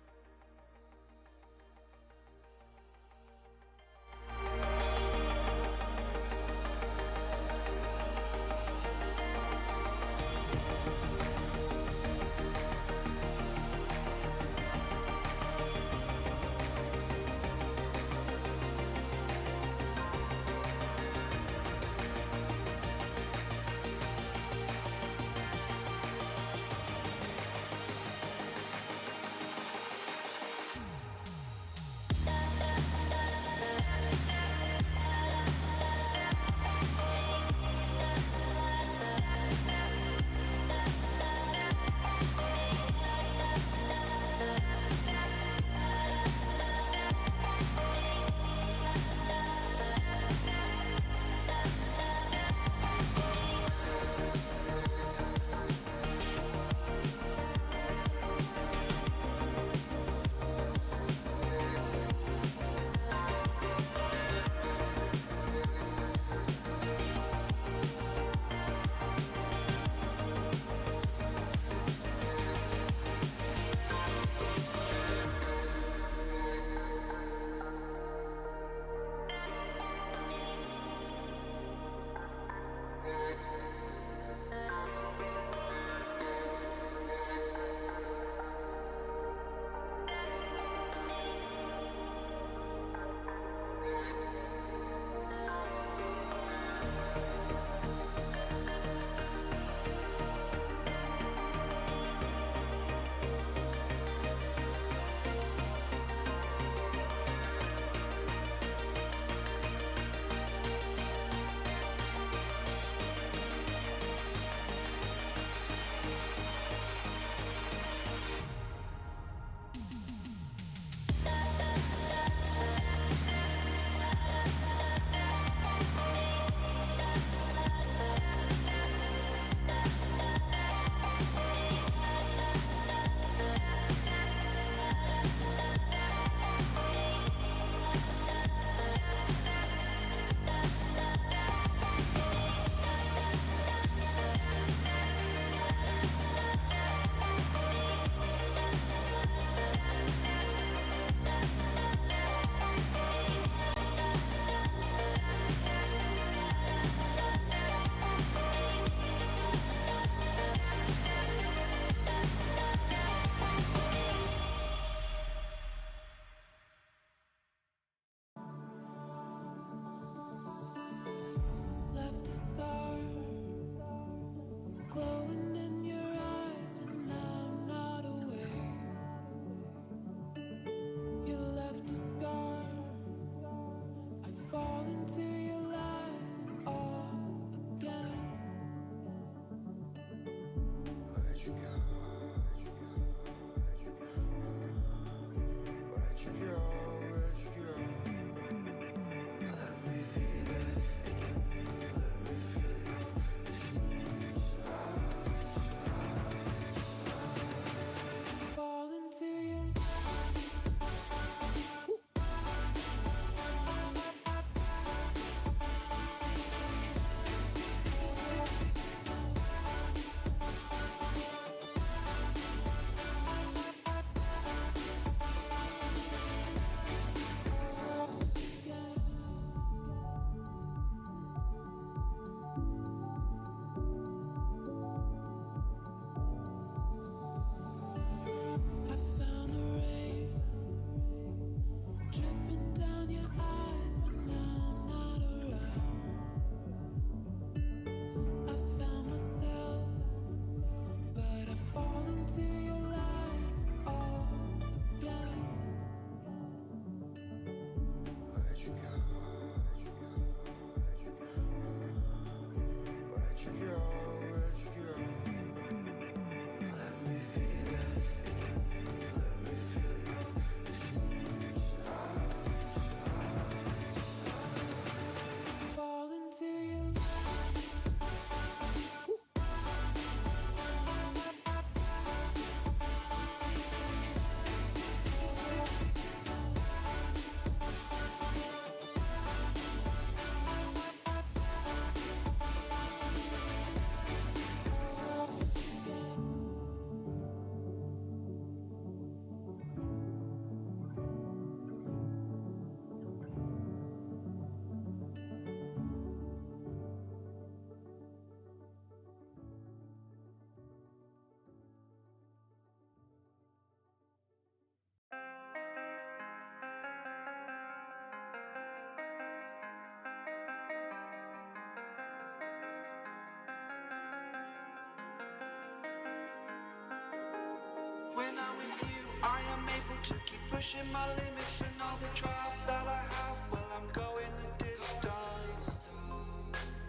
when I'm with you, I am able to keep pushing my limits and all the drive that I have. Well, I'm going the distance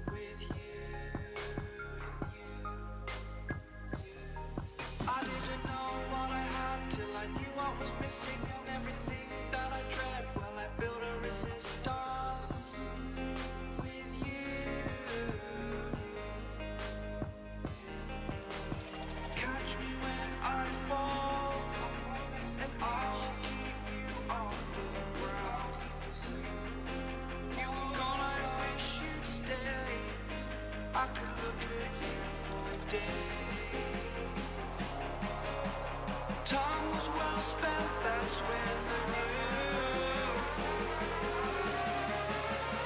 with you. I didn't know what I had till I knew what was missing and everything that I dread. Well, I built a resistance with you. Catch me when I fall, and I'll keep you on the ground. You were gone, I wish you'd stay. I could look at you for days. Time was well spent, that's when I knew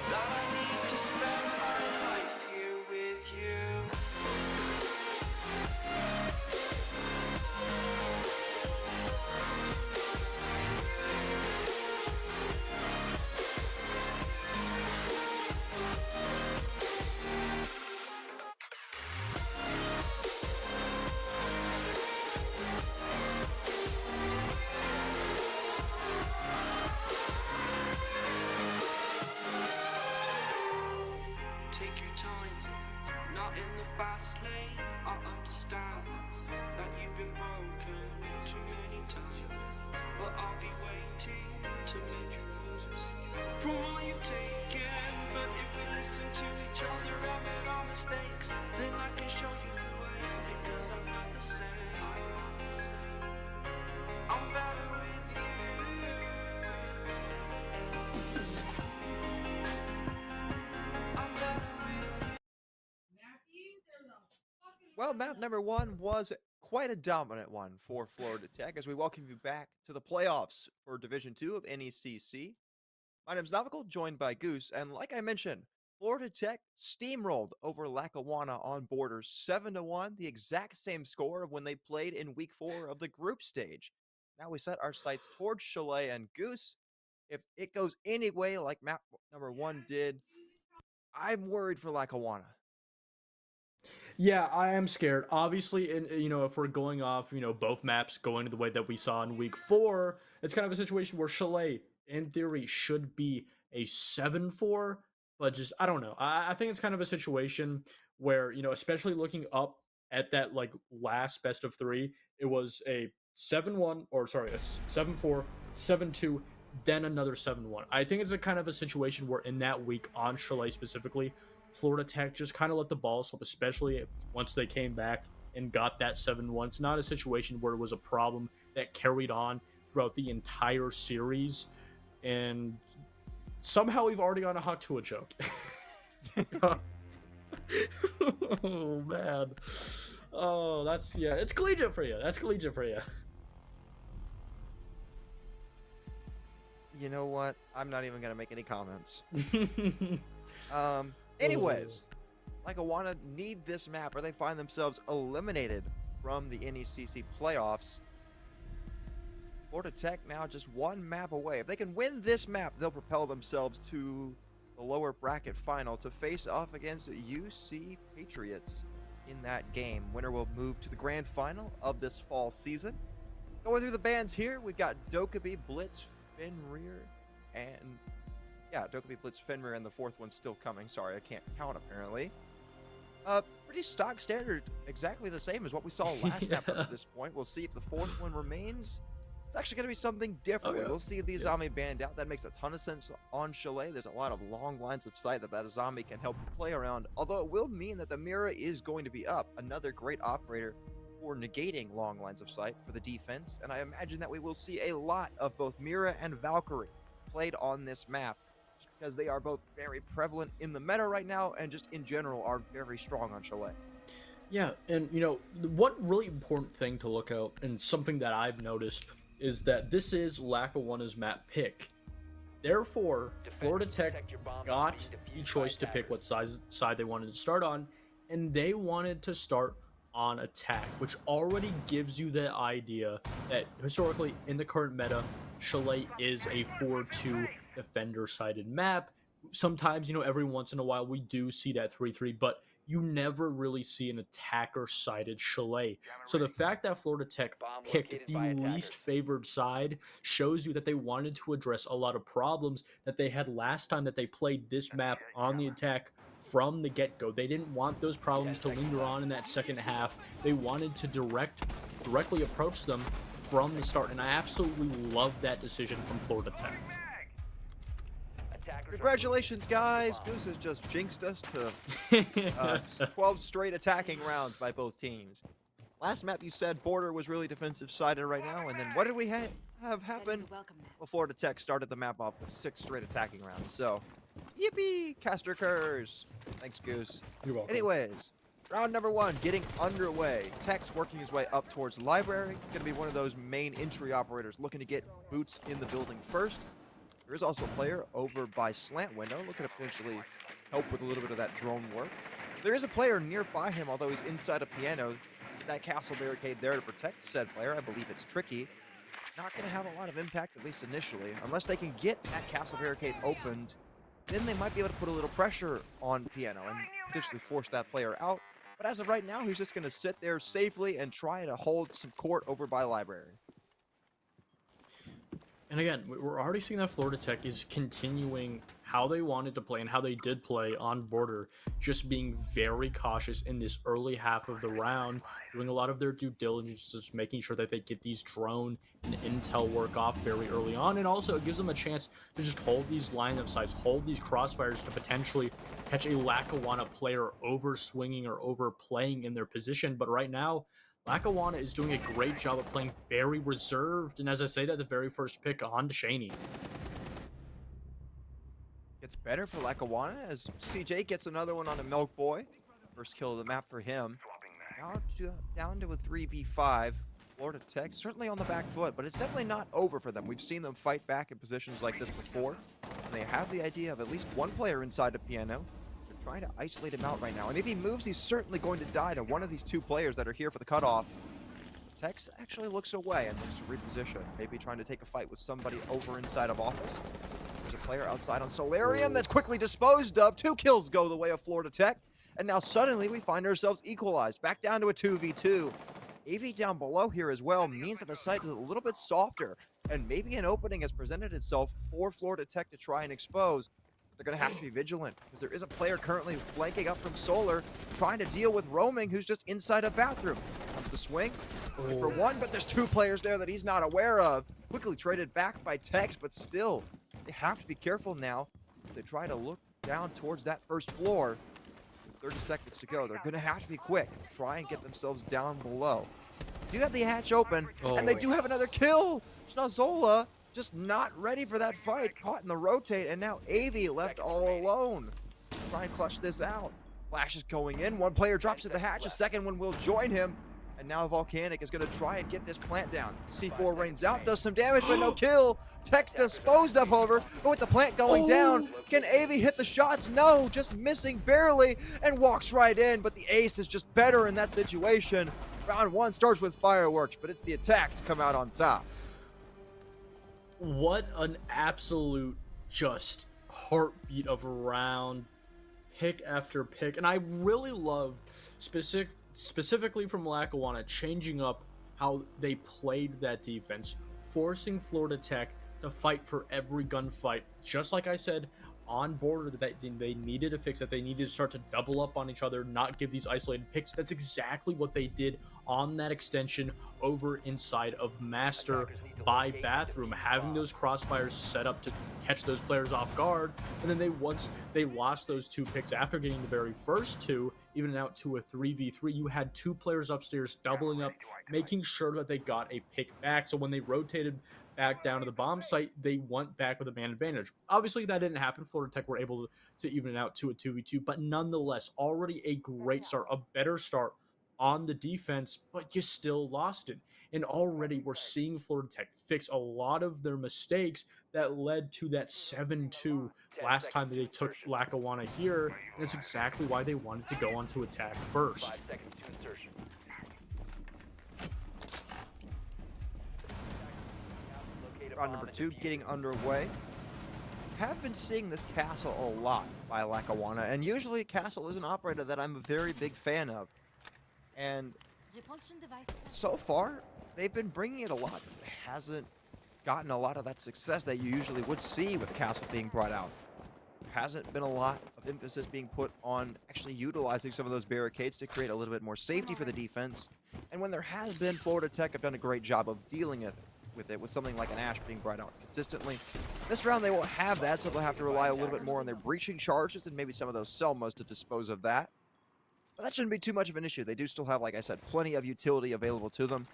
that I need to spend my life here with you. Take your time, not in the fast lane. I understand that you've been broken too many times, but I'll be waiting to mend your wounds from all you've taken. But if we listen to each other, admit our mistakes, then I can show you who I am, because I'm not the same. I'm better with you. I'm better with you. Well, map number 1 was quite a dominant one for Florida Tech as we welcome you back to the playoffs for Division 2 of NECC. My name's Navical, joined by Goose, and like I mentioned, Florida Tech steamrolled over Lackawanna on Borders 7-1, the exact same score of when they played in week 4 of the group stage. Now we set our sights towards Chalet and Goose. If it goes any way like map number 1 did, I'm worried for Lackawanna. Yeah, I am scared. Obviously, if we're going off, both maps going the way that we saw in week 4, it's kind of a situation where Chalet, in theory, should be a 7-4, but just I don't know. I think it's kind of a situation where, especially looking up at that like last best of 3, it was a 7-1, or sorry, a 7-4, 7-2, then another 7-1. I think it's a kind of a situation where in that week on Chalet specifically, Florida Tech just kind of let the ball slip, especially once they came back and got that 7-1. It's not a situation where it was a problem that carried on throughout the entire series. And somehow we've already gone a hot to a joke. Oh, man. Oh, it's collegiate for you. That's collegiate for you. You know what? I'm not even going to make any comments. Anyways, Lackawanna need this map or they find themselves eliminated from the NECC playoffs. Florida Tech now just one map away. If they can win this map, they'll propel themselves to the lower bracket final to face off against UC Patriots in that game. Winner will move to the grand final of this fall season. Going through the bands here, we've got Dokkaebi, Blitz, Fenrir, and Dokkaebi, Blitz, Fenrir, and the fourth one's still coming. Sorry, I can't count apparently. Pretty stock standard, exactly the same as what we saw last map up to this point. We'll see if the fourth one remains. It's actually going to be something different. Oh, yeah. We'll see the Azami banned out. That makes a ton of sense on Chalet. There's a lot of long lines of sight that Azami can help play around, although it will mean that the Mira is going to be up. Another great operator for negating long lines of sight for the defense, and I imagine that we will see a lot of both Mira and Valkyrie played on this map because they are both very prevalent in the meta right now and just in general are very strong on Chalet. Yeah, and one really important thing to look out, and something that I've noticed, is that this is Lackawanna's map pick. Therefore, Florida Tech got the choice to pick what side they wanted to start on, and they wanted to start on attack, which already gives you the idea that historically in the current meta, Chalet is a 4-2 defender-sided map. Sometimes, every once in a while we do see that 3-3, but you never really see an attacker-sided Chalet. So the fact that Florida Tech Bomb picked located the by attackers. least favored side shows you that they wanted to address a lot of problems that they had last time that they played this map on the attack from the get-go. They didn't want those problems to linger on in that second half. They wanted to directly approach them from the start, and I absolutely love that decision from Florida Tech. Attackers are Congratulations, moving to the guys. bomb. Goose has just jinxed us to 12 straight attacking rounds by both teams. Last map you said Border was really defensive sided right now, and then what did we have happen? Well, Florida Tech started the map off with 6 straight attacking rounds, so yippee, caster curse. Thanks, Goose. You're welcome. Anyways, round number 1 getting underway. Tech's working his way up towards library. Gonna be one of those main entry operators looking to get boots in the building first. There is also a player over by slant window looking to potentially help with a little bit of that drone work. There is a player nearby him, although he's inside a piano. That castle barricade there to protect said player. I believe it's tricky. Not going to have a lot of impact, at least initially. Unless they can get that castle barricade opened, then they might be able to put a little pressure on piano and potentially force that player out. But as of right now, he's just going to sit there safely and try to hold some court over by library. And again, we're already seeing that Florida Tech is continuing how they wanted to play and how they did play on Border, just being very cautious in this early half of the round, doing a lot of their due diligence, just making sure that they get these drone and intel work off very early on. And also it gives them a chance to just hold these line of sights, hold these crossfires to potentially catch a Lackawanna player over swinging or overplaying in their position. But right now, Lackawanna is doing a great job of playing very reserved, and as I say that, the very first pick on to Shaney. Gets better for Lackawanna as CJ gets another one on a Milk Boy. First kill of the map for him. Now down to a 3v5. Florida Tech certainly on the back foot, but it's definitely not over for them. We've seen them fight back in positions like this before, and they have the idea of at least one player inside the piano. They're trying to isolate him out right now, and if he moves, he's certainly going to die to one of these 2 players that are here for the cutoff. Tex actually looks away and looks to reposition, maybe trying to take a fight with somebody over inside of office. There's a player outside on Solarium that's quickly disposed of. 2 kills go the way of Florida Tech, and now suddenly we find ourselves equalized, back down to a 2v2. AV down below here as well means that the site is a little bit softer, and maybe an opening has presented itself for Florida Tech to try and expose. They're going to have to be vigilant, because there is a player currently flanking up from Solar, trying to deal with Roaming, who's just inside a bathroom. Comes the swing, going for 1, but there's 2 players there that he's not aware of. Quickly traded back by Tex, but still, they have to be careful now as they try to look down towards that first floor. With 30 seconds to go, they're going to have to be quick, try and get themselves down below. They do have the hatch open, and they do have another kill. Schnozola just not ready for that fight, caught in the rotate, and now AV left all alone. Try and clutch this out. Flash is going in, 1 player drops to the hatch, a second one will join him, and now Volcanic is going to try and get this plant down. C4 rains out, does some damage, but no kill. Tex disposed of, however, but with the plant going down, can AV hit the shots? No, just missing barely, and walks right in, but the ace is just better in that situation. Round 1 starts with fireworks, but it's the attack to come out on top. What an absolute just heartbeat of a round, pick after pick. And I really loved specifically from Lackawanna changing up how they played that defense, forcing Florida Tech to fight for every gunfight. Just like I said on Border, that they needed to fix it. They needed to start to double up on each other, not give these isolated picks. That's exactly what they did on that extension over inside of Master by Bathroom, having those crossfires set up to catch those players off guard. And then once they lost those 2 picks after getting the very first 2, even out to a 3v3, you had 2 players upstairs doubling up, making sure that they got a pick back. So when they rotated back down to the bomb site, they went back with a man advantage. Obviously, that didn't happen. Florida Tech were able to even it out to a 2v2, but nonetheless, already a great start, a better start on the defense, but you still lost it. And already we're seeing Florida Tech fix a lot of their mistakes that led to that 7-2 last time that they took Lackawanna here, and it's exactly why they wanted to go on to attack first. 5 seconds to insertion. Locate a Round bomb number and 2 defuse getting it. underway. Have been seeing this castle a lot by Lackawanna, and usually Castle is an operator that I'm a very big fan of. And so far, they've been bringing it a lot. It hasn't gotten a lot of that success that you usually would see with Castle being brought out. There hasn't been a lot of emphasis being put on actually utilizing some of those barricades to create a little bit more safety for the defense. And when there has been, Florida Tech have done a great job of dealing with it, with something like an Ash being brought out consistently. This round they won't have that, so they'll have to rely a little bit more on their breaching charges and maybe some of those Selmas to dispose of that. But that shouldn't be too much of an issue. They do still have, like I said, plenty of utility available to them.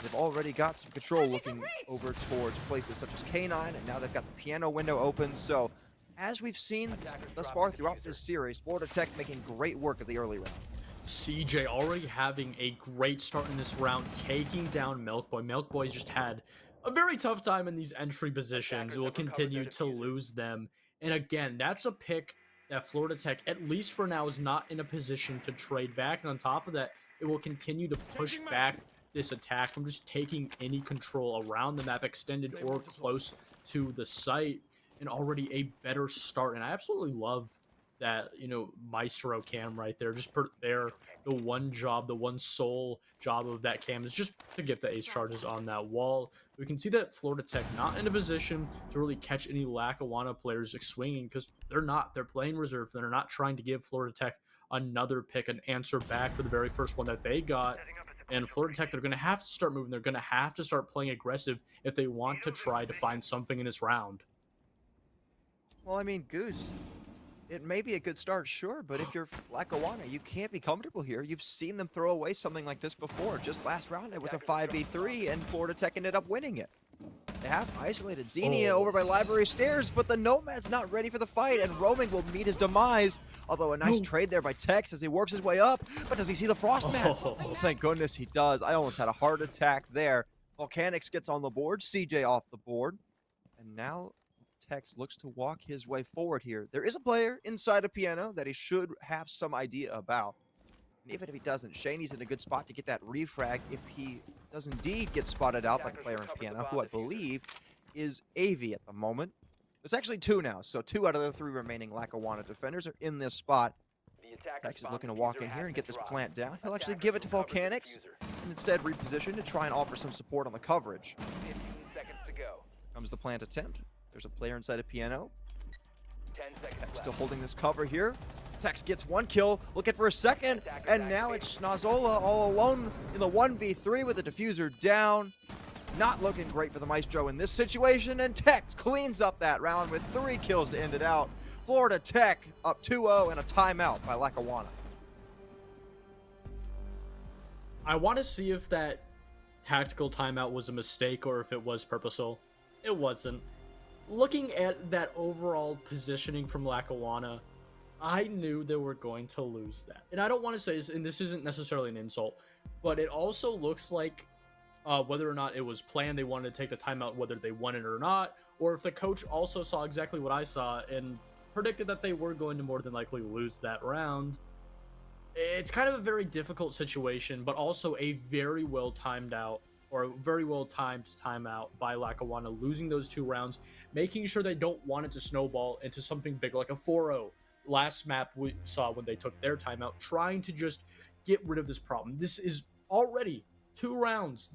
They've already got some control looking over towards places such as K9, and now they've got the piano window open. So, as we've seen thus far throughout this series, Florida Tech making great work of the early round. CJ already having a great start in this round, taking down Milkboy. Milkboy's just had a very tough time in these entry positions. Will continue to lose them. And again, that's a pick that Florida Tech, at least for now, is not in a position to trade back. And on top of that, it will continue to push back this attack from just taking any control around the map, extended or close to the site, and already a better start. And I absolutely love that, Maestro cam right there. Just put there, the one job, the one sole job of that cam is just to get the ace charges on that wall. We can see that Florida Tech not in a position to really catch any Lackawanna players swinging, because they're not. They're playing reserve. They're not trying to give Florida Tech another pick, an answer back for the very first one that they got. And Florida Tech, they're going to have to start moving. They're going to have to start playing aggressive if they want to try to find something in this round. Well, I mean, Goose, it may be a good start, sure, but if you're Lackawanna, you can't be comfortable here. You've seen them throw away something like this before. Just last round, it was a 5v3, and Florida Tech ended up winning it. They have isolated Xenia over by Library Stairs, but the Nomad's not ready for the fight, and Roaming will meet his demise. Although a nice trade there by Tex as he works his way up, but does he see the Frostman? Oh, thank goodness he does. I almost had a heart attack there. Volcanics gets on the board, CJ off the board, and now Tex looks to walk his way forward here. There is a player inside a piano that he should have some idea about. And even if he doesn't, Shaney's in a good spot to get that refrag if he does indeed get spotted out by the player in piano, who I believe is AV at the moment. There's actually two now, so 2 out of the 3 remaining Lackawanna defenders are in this spot. Tex is looking to walk in here and get this plant down. He'll actually give it to Volcanics and instead reposition to try and offer some support on the coverage. 15 seconds to go. Comes the plant attempt. There's a player inside a piano. 10 seconds left. Still holding this cover here. Tex gets 1 kill, looking for a second, and now it's Schnazola all alone in the 1v3 with the diffuser down. Not looking great for the Maestro in this situation, and Tex cleans up that round with 3 kills to end it out. Florida Tech up 2-0 and a timeout by Lackawanna. I want to see if that tactical timeout was a mistake or if it was purposeful. It wasn't. Looking at that overall positioning from Lackawanna, I knew they were going to lose that. And I don't want to say this, and this isn't necessarily an insult, but it also looks like whether or not it was planned, they wanted to take the timeout, whether they won it or not, or if the coach also saw exactly what I saw and predicted that they were going to more than likely lose that round. It's kind of a very difficult situation, but also a very well timed out, or a very well timed timeout by Lackawanna, losing those 2 rounds, making sure they don't want it to snowball into something bigger, like a 4-0 last map we saw when they took their timeout, trying to just get rid of this problem. This is already 2 rounds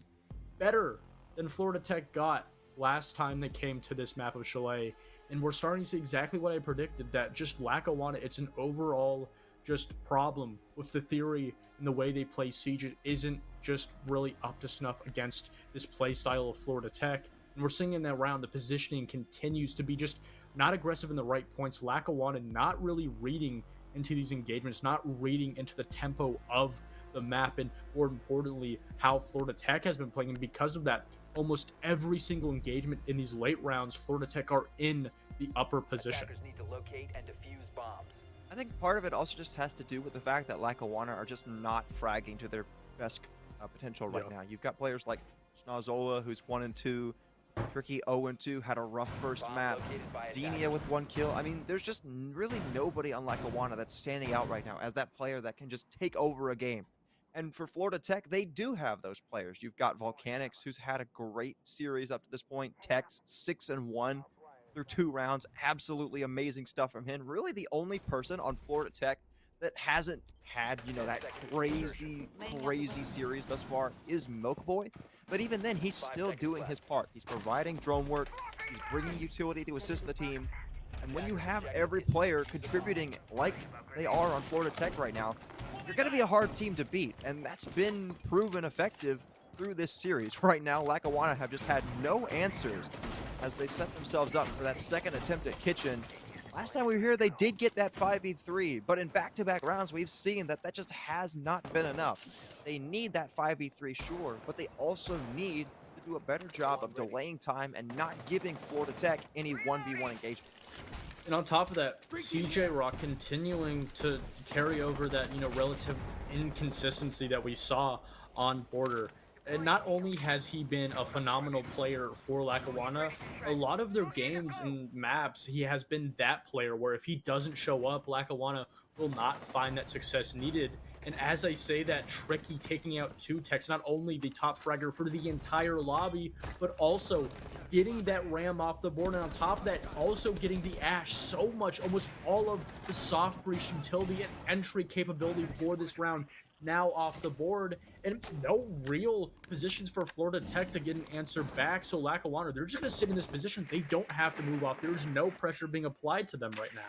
better than Florida Tech got last time they came to this map of Chalet, and we're starting to see exactly what I predicted, that just Lackawanna, it's an overall just problem with the theory and the way they play Siege. It isn't just really up to snuff against this play style of Florida Tech, and we're seeing in that round the positioning continues to be just not aggressive in the right points. Lackawanna not really reading into these engagements, not reading into the tempo of the map, and more importantly, how Florida Tech has been playing. And because of that, almost every single engagement in these late rounds, Florida Tech are in the upper position. Attackers need to locate and defuse bombs. I think part of it also just has to do with the fact that Lackawanna are just not fragging to their best potential right now. You've got players like Schnazola, who's 1-2, Tricky 0-2, had a rough first map. Xenia with 1 kill. I mean, there's just really nobody on Lackawanna that's standing out right now as that player that can just take over a game. And for Florida Tech, they do have those players. You've got Volcanics, who's had a great series up to this point. Tex 6-1. through 2 rounds. Absolutely amazing stuff from him. Really the only person on Florida Tech that hasn't had, that crazy series thus far is Milk Boy. But even then, he's still doing his part. He's providing drone work. He's bringing utility to assist the team. And when you have every player contributing like they are on Florida Tech right now, you're going to be a hard team to beat. And that's been proven effective through this series. Right now, Lackawanna have just had no answers as they set themselves up for that second attempt at Kitchen. Last time we were here, they did get that 5v3, but in back-to-back rounds, we've seen that just has not been enough. They need that 5v3, sure, but they also need to do a better job of delaying time and not giving Florida Tech any 1v1 engagement. And on top of that, CJ Rock continuing to carry over that, relative inconsistency that we saw on Border. And not only has he been a phenomenal player for Lackawanna, a lot of their games and maps, he has been that player where if he doesn't show up, Lackawanna will not find that success needed. And as I say that, Tricky taking out 2 techs, not only the top fragger for the entire lobby, but also getting that ram off the board. And on top of that, also getting the Ash so much, almost all of the soft breach utility and entry capability for this round now off the board, and no real positions for Florida Tech to get an answer back. So Lackawanna, they're just going to sit in this position. They don't have to move off. There's no pressure being applied to them right now.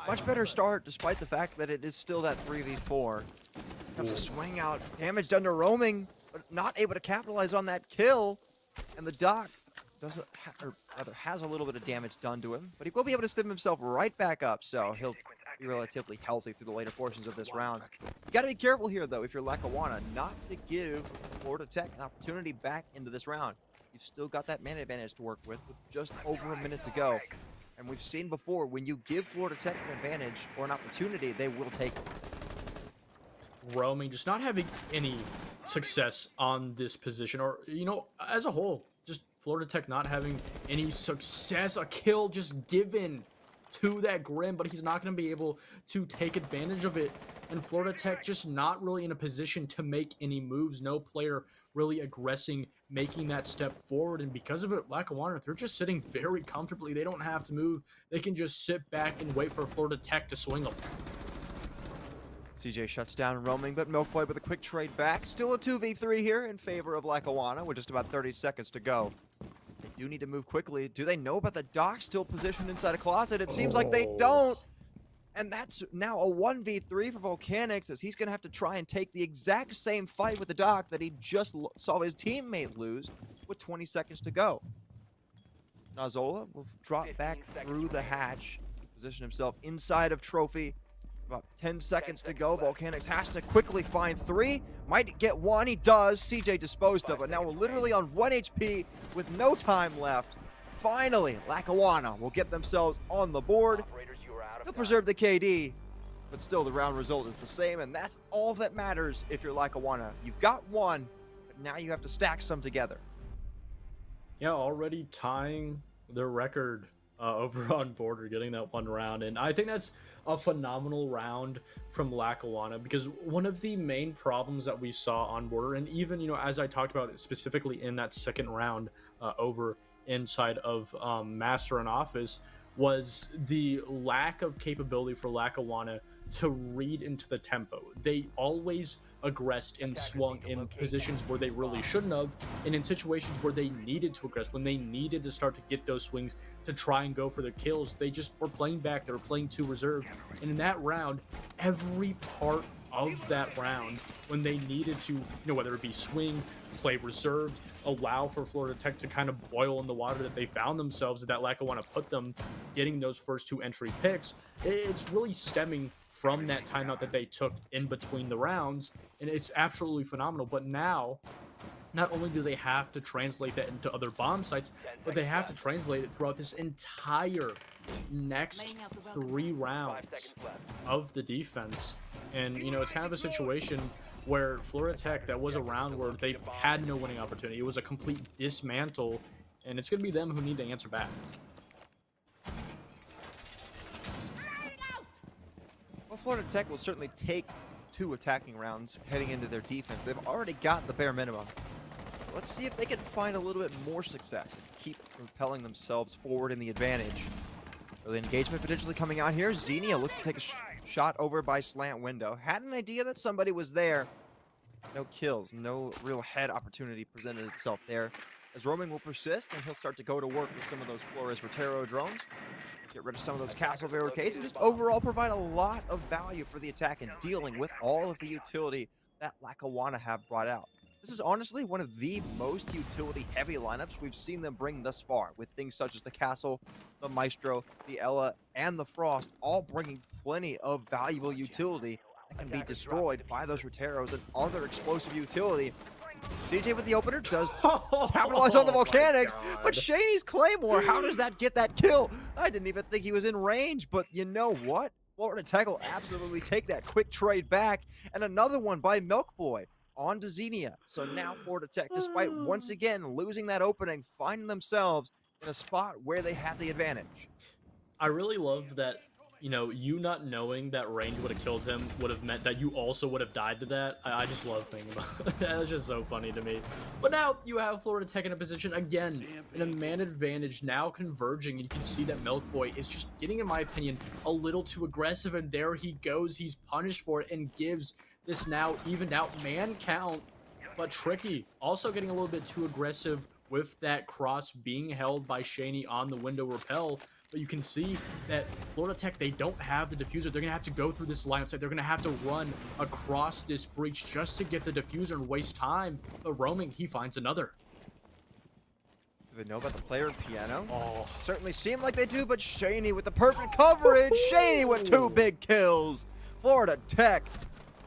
Much better start, despite the fact that it is still that 3v4. Comes a swing out, damage done to Roaming, but not able to capitalize on that kill. And the Doc doesn't, or rather has a little bit of damage done to him, but he will be able to stim himself right back up, so he'll be relatively healthy through the later portions of this round. You got to be careful here, though, if you're Lackawanna, not to give Florida Tech an opportunity back into this round. You've still got that mana advantage to work with just over a minute to go. And we've seen before, when you give Florida Tech an advantage or an opportunity, they will take it. Roaming, just not having any success on this position, or, as a whole, just Florida Tech not having any success, a kill just given to that Grim, but he's not going to be able to take advantage of it. And Florida Tech just not really in a position to make any moves. No player really aggressing, making that step forward. And because of it, Lackawanna, they're just sitting very comfortably. They don't have to move. They can just sit back and wait for Florida Tech to swing them. CJ shuts down Roaming, but Milkboy with a quick trade back. Still a 2v3 here in favor of Lackawanna with just about 30 seconds to go. They do need to move quickly. Do they know about the Doc still positioned inside a closet? It seems like they don't. And that's now a 1v3 for Volcanics, as he's going to have to try and take the exact same fight with the Doc that he just saw his teammate lose with 20 seconds to go. Nazola will drop back through the hatch, position himself inside of Trophy. About 10 seconds to go. Volcanics has to quickly find 3. Might get 1. He does. CJ disposed of it. Now we're literally on 1 HP with no time left. Finally, Lackawanna will get themselves on the board. He'll preserve the KD, but still the round result is the same, and that's all that matters if you're Lackawanna. You've got 1, but now you have to stack some together. Yeah, already tying their record over on Border, getting that 1 round. And I think that's a phenomenal round from Lackawanna, because one of the main problems that we saw on Border, and even, as I talked about it specifically in that second round over inside of Master and Office, was the lack of capability for Lackawanna to read into the tempo. They always aggressed and swung in positions where they really shouldn't have, and in situations where they needed to aggress, when they needed to start to get those swings to try and go for their kills, they just were playing back. They were playing too reserved. And in that round, every part of that round, when they needed to, whether it be swing, play reserved, allow for Florida Tech to kind of boil in the water that they found themselves, that Lackawanna put them, getting those first 2 entry picks, it's really stemming from that timeout that they took in between the rounds, and it's absolutely phenomenal. But now, not only do they have to translate that into other bomb sites, but they have to translate it throughout this entire next 3 rounds of the defense. And, it's kind of a situation where Florida Tech, that was a round where they had no winning opportunity. It was a complete dismantle, and it's going to be them who need to answer back. Well, Florida Tech will certainly take 2 attacking rounds heading into their defense. They've already got the bare minimum. Let's see if they can find a little bit more success and keep propelling themselves forward in the advantage. Early engagement potentially coming out here. Xenia looks to take a shot over by slant window. Had an idea that somebody was there. No kills, no real head opportunity presented itself there. As roaming will persist, and he'll start to go to work with some of those Flores Rotero drones. Get rid of some of those castle barricades, and just overall provide a lot of value for the attack in dealing with all of the utility that Lackawanna have brought out. This is honestly one of the most utility-heavy lineups we've seen them bring thus far, with things such as the Castle, the Maestro, the Ella, and the Frost, all bringing plenty of valuable utility that can be destroyed by those Roteros and other explosive utility. CJ with the opener does capitalize on the volcanics, but Shaney's Claymore, how does that get that kill? I didn't even think he was in range, but you know what? Florida Tech will absolutely take that quick trade back, and another one by Milk Boy on to Xenia. So now Florida Tech, despite once again losing that opening, find themselves in a spot where they have the advantage. I really love that, you not knowing that range would have killed him would have meant that you also would have died to that. I just love thinking about it. That's just so funny to me. But now you have Florida Tech in a position, again, in a man advantage, now converging, and you can see that Milk Boy is just getting, in my opinion, a little too aggressive, and there he goes. He's punished for it and gives this now evened out man count, but Tricky also getting a little bit too aggressive with that cross being held by Shaney on the window repel. But you can see that Florida Tech, they don't have the diffuser. They're going to have to go through this lineup. They're going to have to run across this breach just to get the diffuser and waste time. But roaming, he finds another. Do they know about the player and piano? Oh. Certainly seem like they do, but Shaney with the perfect coverage. Shaney with 2 big kills. Florida Tech,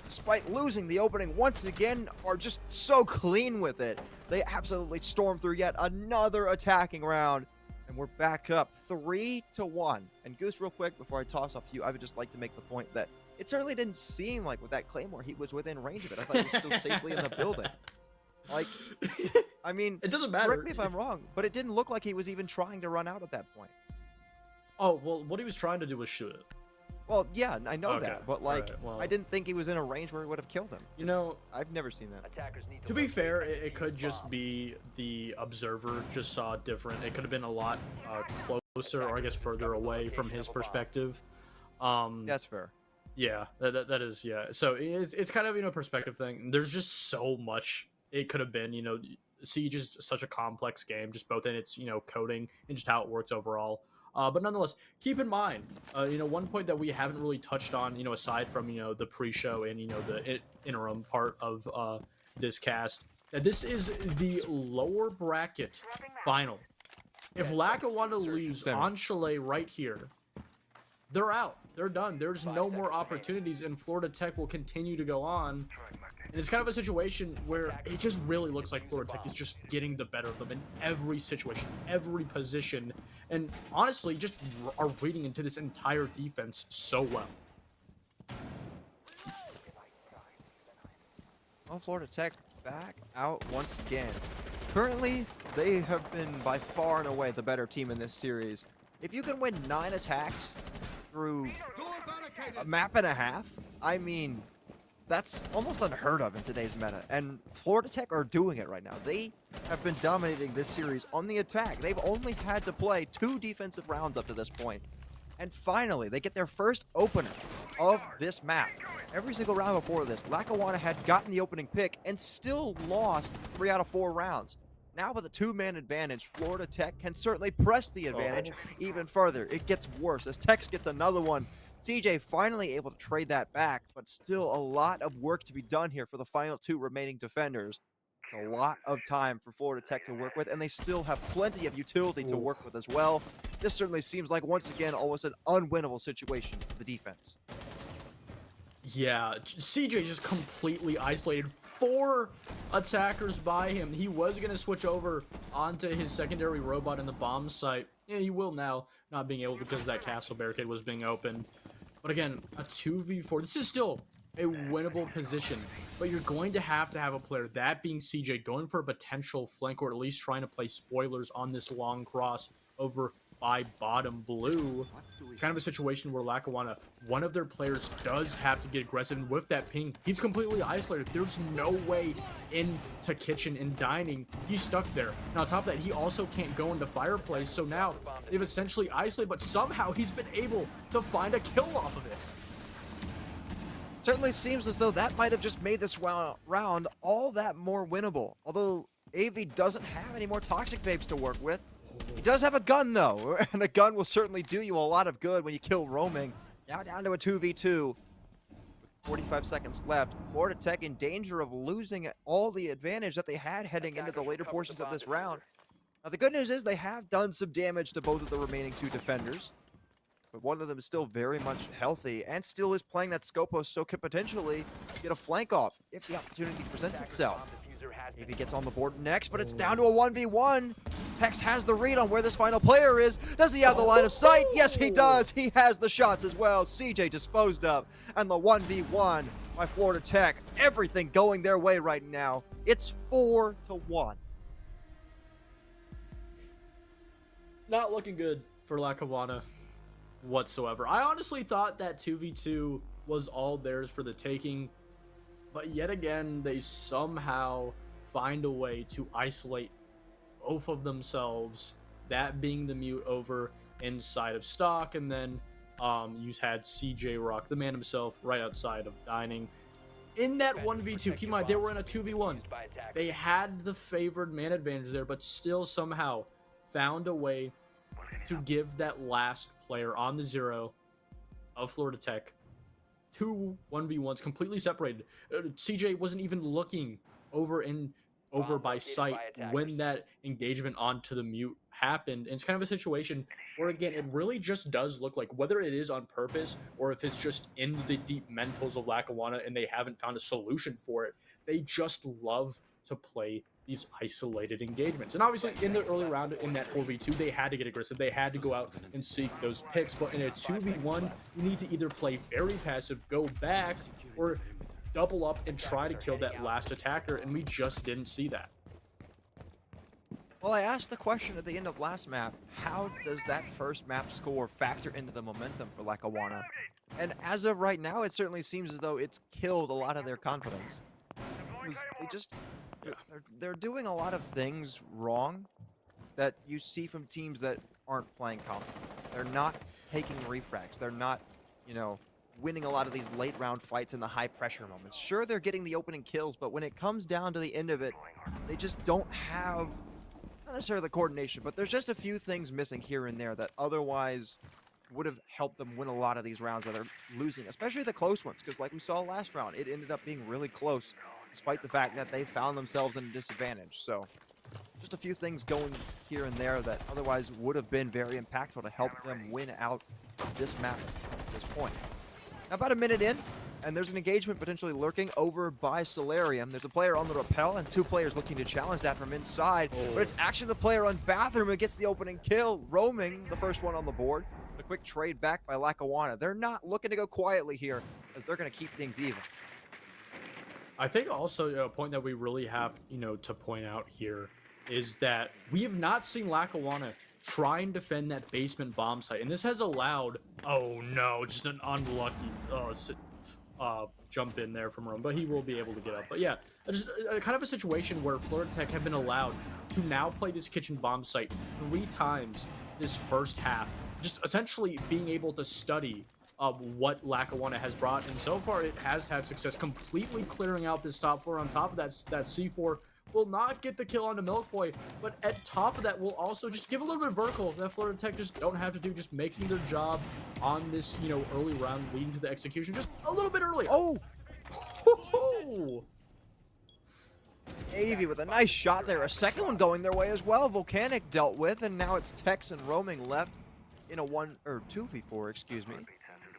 despite losing the opening once again, are just so clean with it. They absolutely storm through yet another attacking round. And we're back up 3-1. And Goose, real quick, before I toss off to you, I would just like to make the point that it certainly didn't seem like with that Claymore he was within range of it. I thought he was still safely in the building. Like, I mean, it doesn't matter. Correct me if I'm wrong, but it didn't look like he was even trying to run out at that point. Oh, well, what he was trying to do was shoot it. Well, yeah, I know Okay, that, but like, alright, well. I didn't think he was in a range where it would have killed him. I've never seen that. Attackers need To be fair, it could just be the observer just saw it different. It could have been a lot closer, or I guess further away from his perspective. That's fair. Yeah, that is, yeah. So it's kind of, a perspective thing. There's just so much it could have been, Siege is such a complex game, just both in its, coding and just how it works overall. But nonetheless, keep in mind, one point that we haven't really touched on, aside from, the pre-show and, the interim part of this cast, that this is the lower bracket final. If Lackawanna lose on Chalet right here, they're out. They're done. There's no more opportunities, and Florida Tech will continue to go on. And it's kind of a situation where it just really looks like Florida Tech is just getting the better of them in every situation, every position, and honestly, just are reading into this entire defense so well. Well, Florida Tech back out once again. Currently, they have been by far and away the better team in this series. If you can win 9 attacks through a map and a half, I mean, that's almost unheard of in today's meta, and Florida Tech are doing it right now. They have been dominating this series on the attack. They've only had to play 2 defensive rounds up to this point, and finally, they get their first opener of this map. Every single round before this, Lackawanna had gotten the opening pick and still lost 3 out of 4 rounds. Now with a 2-man advantage, Florida Tech can certainly press the advantage even further. It gets worse as Tex gets another one. CJ finally able to trade that back, but still a lot of work to be done here for the final 2 remaining defenders. A lot of time for Florida Tech to work with, and they still have plenty of utility to work with as well. This certainly seems like, once again, almost an unwinnable situation for the defense. Yeah, CJ just completely isolated 4 attackers by him. He was going to switch over onto his secondary robot in the bomb site. Yeah, he will now, not being able because that castle barricade was being opened. But again, a 2v4. This is still a winnable position, but you're going to have a player, that being CJ, going for a potential flank, or at least trying to play spoilers on this long cross over by bottom blue. It's kind of a situation where Lackawanna, one of their players does have to get aggressive, and with that ping, he's completely isolated. There's no way into kitchen and dining. He's stuck there. And on top of that, he also can't go into fireplace, so now they've essentially isolated, but somehow he's been able to find a kill off of it. Certainly seems as though that might have just made this round all that more winnable. Although AV doesn't have any more toxic babes to work with. He does have a gun though, and a gun will certainly do you a lot of good when you kill roaming. Now down to a 2v2 with 45 seconds left. Florida Tech in danger of losing all the advantage that they had heading into the later portions of this round. Now the good news is they have done some damage to both of the remaining two defenders, but one of them is still very much healthy and still is playing that Scopos, so could potentially get a flank off if the opportunity presents itself. AV gets on the board next, but it's down to a 1v1. Tex has the read on where this final player is. Does he have the line of sight? Yes, he does. He has the shots as well. CJ disposed of, and the 1v1 by Florida Tech. Everything going their way right now. It's 4-1. Not looking good for Lackawanna whatsoever. I honestly thought that 2v2 was all theirs for the taking, but yet again, they somehow find a way to isolate both of themselves, that being the mute over inside of stock, and then you had CJ Rock, the man himself, right outside of dining. In that 1v2, keep in mind, they were in a 2v1. They had the favored man advantage there, but still somehow found a way to give that last player on the zero of Florida Tech two 1v1s completely separated. CJ wasn't even looking over by sight when that engagement onto the mute happened. And it's kind of a situation where, again, it really just does look like, whether it is on purpose or if it's just in the deep mentals of Lackawanna and they haven't found a solution for it, they just love to play these isolated engagements. And obviously in the early round in that 4v2, they had to get aggressive. They had to go out and seek those picks. But in a 2v1, you need to either play very passive, go back, or double up and try to kill that last attacker. And we just didn't see that. Well, I asked the question at the end of last map, how does that first map score factor into the momentum for Lackawanna? And as of right now, it certainly seems as though it's killed a lot of their confidence. They're doing a lot of things wrong that you see from teams that aren't playing confident. They're not taking refrags. They're not, winning a lot of these late round fights in the high pressure moments. Sure, they're getting the opening kills, but when it comes down to the end of it, they just don't have, not necessarily the coordination, but there's just a few things missing here and there that otherwise would have helped them win a lot of these rounds that they're losing, especially the close ones, because like we saw last round, it ended up being really close, despite the fact that they found themselves in a disadvantage. So just a few things going here and there that otherwise would have been very impactful to help them win out this map at this point. Now, about a minute in, and there's an engagement potentially lurking over by Solarium. There's a player on the rappel and two players looking to challenge that from inside, but it's actually the player on Bathroom who gets the opening kill, roaming the first one on the board. A quick trade back by Lackawanna. They're not looking to go quietly here, as they're going to keep things even. I think also a point that we really have, to point out here is that we have not seen Lackawanna try and defend that basement bomb site. And this has allowed, oh no, just an unlucky jump in there from Rome, but he will be able to get up. But yeah, just kind of a situation where Florida Tech have been allowed to now play this kitchen bomb site 3 times this first half, just essentially being able to study what Lackawanna has brought, and so far it has had success completely clearing out this top 4. On top of that C4 will not get the kill onto Milk Boy, but at top of that will also just give a little bit of vertical that Florida Tech just don't have to do, just making their job on this, early round leading to the execution just a little bit earlier. Oh! AV with a nice shot there. A second one going their way as well. Volcanic dealt with, and now it's Tex and Roaming left in a 2v4, excuse me.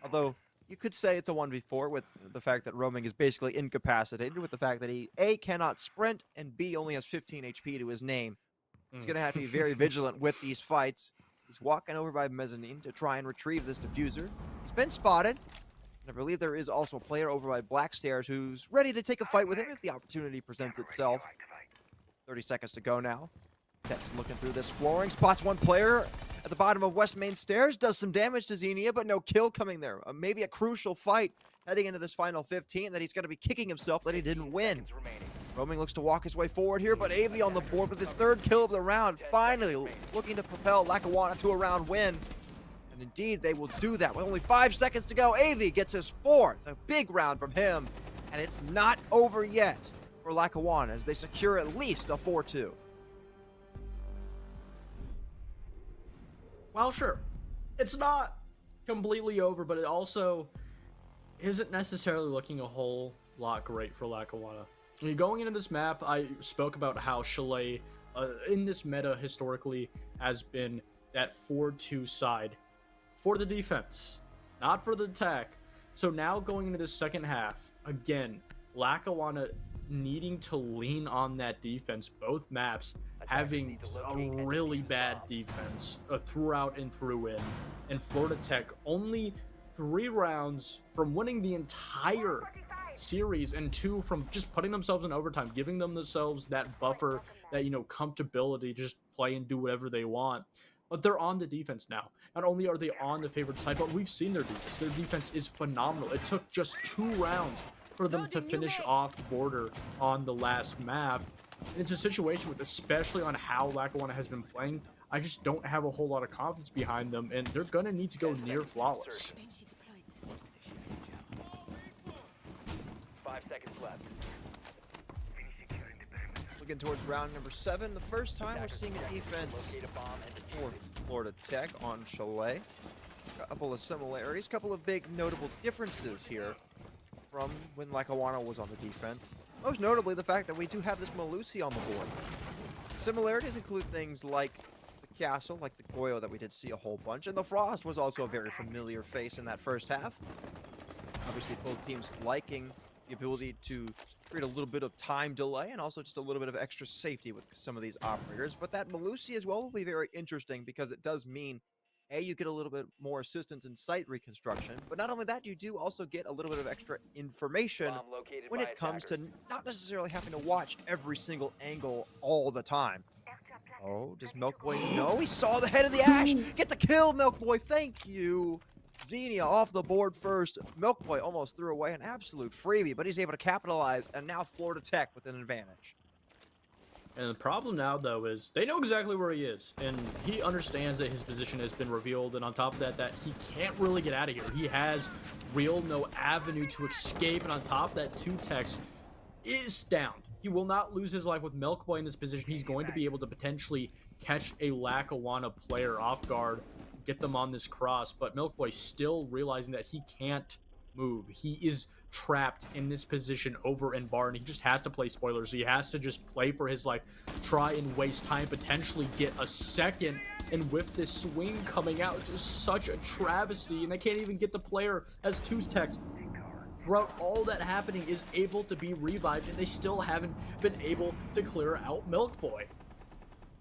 Although you could say it's a 1v4 with the fact that Roaming is basically incapacitated, with the fact that he A, cannot sprint, and B, only has 15 HP to his name. He's going to have to be very vigilant with these fights. He's walking over by Mezzanine to try and retrieve this diffuser. He's been spotted. And I believe there is also a player over by Blackstairs who's ready to take a fight with him if the opportunity presents itself. 30 seconds to go now. Tex looking through this flooring, spots one player, at the bottom of West Main Stairs. Does some damage to Xenia, but no kill coming there. Maybe a crucial fight heading into this final 15 that he's going to be kicking himself that he didn't win. Seconds remaining. Roaming looks to walk his way forward here, but AV on the board with his third kill of the round, finally looking to propel Lackawanna to a round win. And indeed, they will do that with only 5 seconds to go. AV gets his fourth, a big round from him, and it's not over yet for Lackawanna as they secure at least a 4-2. Well, sure. It's not completely over, but it also isn't necessarily looking a whole lot great for Lackawanna. I mean, going into this map, I spoke about how Chalet, in this meta historically, has been that 4-2 side for the defense, not for the attack. So now going into the second half, again, Lackawanna needing to lean on that defense, both maps having a really bad defense throughout and through in. And Florida Tech only 3 rounds from winning the entire series and 2 from just putting themselves in overtime, giving themselves that buffer, that, you know, comfortability, just play and do whatever they want. But they're on the defense now. Not only are they on the favored side, but we've seen their defense. Their defense is phenomenal. It took just 2 rounds for them to finish off Border on the last map. And it's a situation with, especially on how Lackawanna has been playing, I just don't have a whole lot of confidence behind them, and they're going to need to go near flawless. 5 seconds left. Looking towards round number 7, the first time we're seeing a defense Locate a bomb and for Florida Tech on Chalet. A couple of similarities, couple of big notable differences here from when Lackawanna was on the defense. Most notably, the fact that we do have this Malusi on the board. Similarities include things like the castle, like the Goyo that we did see a whole bunch, and the Frost was also a very familiar face in that first half. Obviously, both teams liking the ability to create a little bit of time delay and also just a little bit of extra safety with some of these operators. But that Malusi as well will be very interesting because it does mean, A, you get a little bit more assistance in site reconstruction, but not only that, you do also get a little bit of extra information bomb located when by it comes attackers. to not necessarily having to watch every single angle all the time. Oh, does Milkboy know? He saw the head of the Ash! Get the kill, Milkboy! Thank you! Xenia off the board first. Milkboy almost threw away an absolute freebie, but he's able to capitalize, and now Florida Tech with an advantage. And the problem now, though, is they know exactly where he is, and he understands that his position has been revealed, and on top of that, that he can't really get out of here. He has no avenue to escape, and on top of that, 2 Techs is down. He will not lose his life with Milkboy in this position. He's going to be able to potentially catch a Lackawanna player off guard, get them on this cross, but Milkboy still realizing that he can't move. He is trapped in this position over in bar, and he just has to play spoilers. He has to just play for his life, try and waste time, potentially get a second, and with this swing coming out, it's just such a travesty, and they can't even get the player as 2 Techs. Throughout all that happening is able to be revived, and they still haven't been able to clear out Milkboy.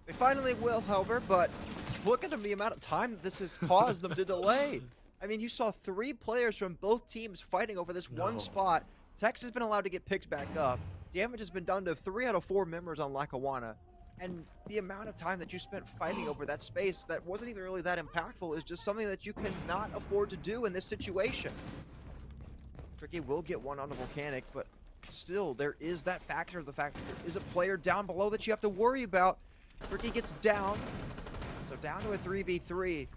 They finally will, however, but look at the amount of time that this has caused them to delay. I mean, you saw 3 players from both teams fighting over this one spot. Tex has been allowed to get picked back up. Damage has been done to 3 out of 4 members on Lackawanna. And the amount of time that you spent fighting over that space that wasn't even really that impactful is just something that you cannot afford to do in this situation. Tricky will get one on the Volcanic, but still, there is that factor of the fact that there is a player down below that you have to worry about. Tricky gets down, so down to a 3v3.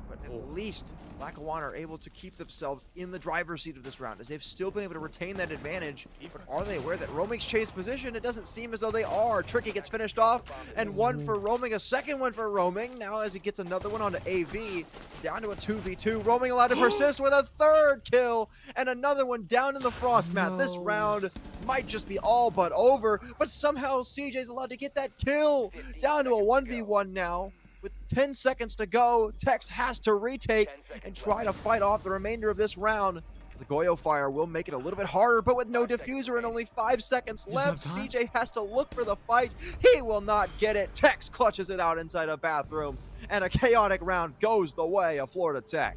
But at least Lackawanna are able to keep themselves in the driver's seat of this round, as they've still been able to retain that advantage. But are they aware that Roaming's changed position? It doesn't seem as though they are. Tricky gets finished off, and one for Roaming, a second one for Roaming. Now as he gets another one onto AV, down to a 2v2. Roaming allowed to persist with a third kill, and another one down in the Frost mat. This round might just be all but over, but somehow CJ's allowed to get that kill. Down to a 1v1 now. With 10 seconds to go, Tex has to retake and try to fight off the remainder of this round. The Goyo fire will make it a little bit harder, but with no diffuser and only 5 seconds left, CJ has to look for the fight. He will not get it. Tex clutches it out inside a bathroom, and a chaotic round goes the way of Florida Tech.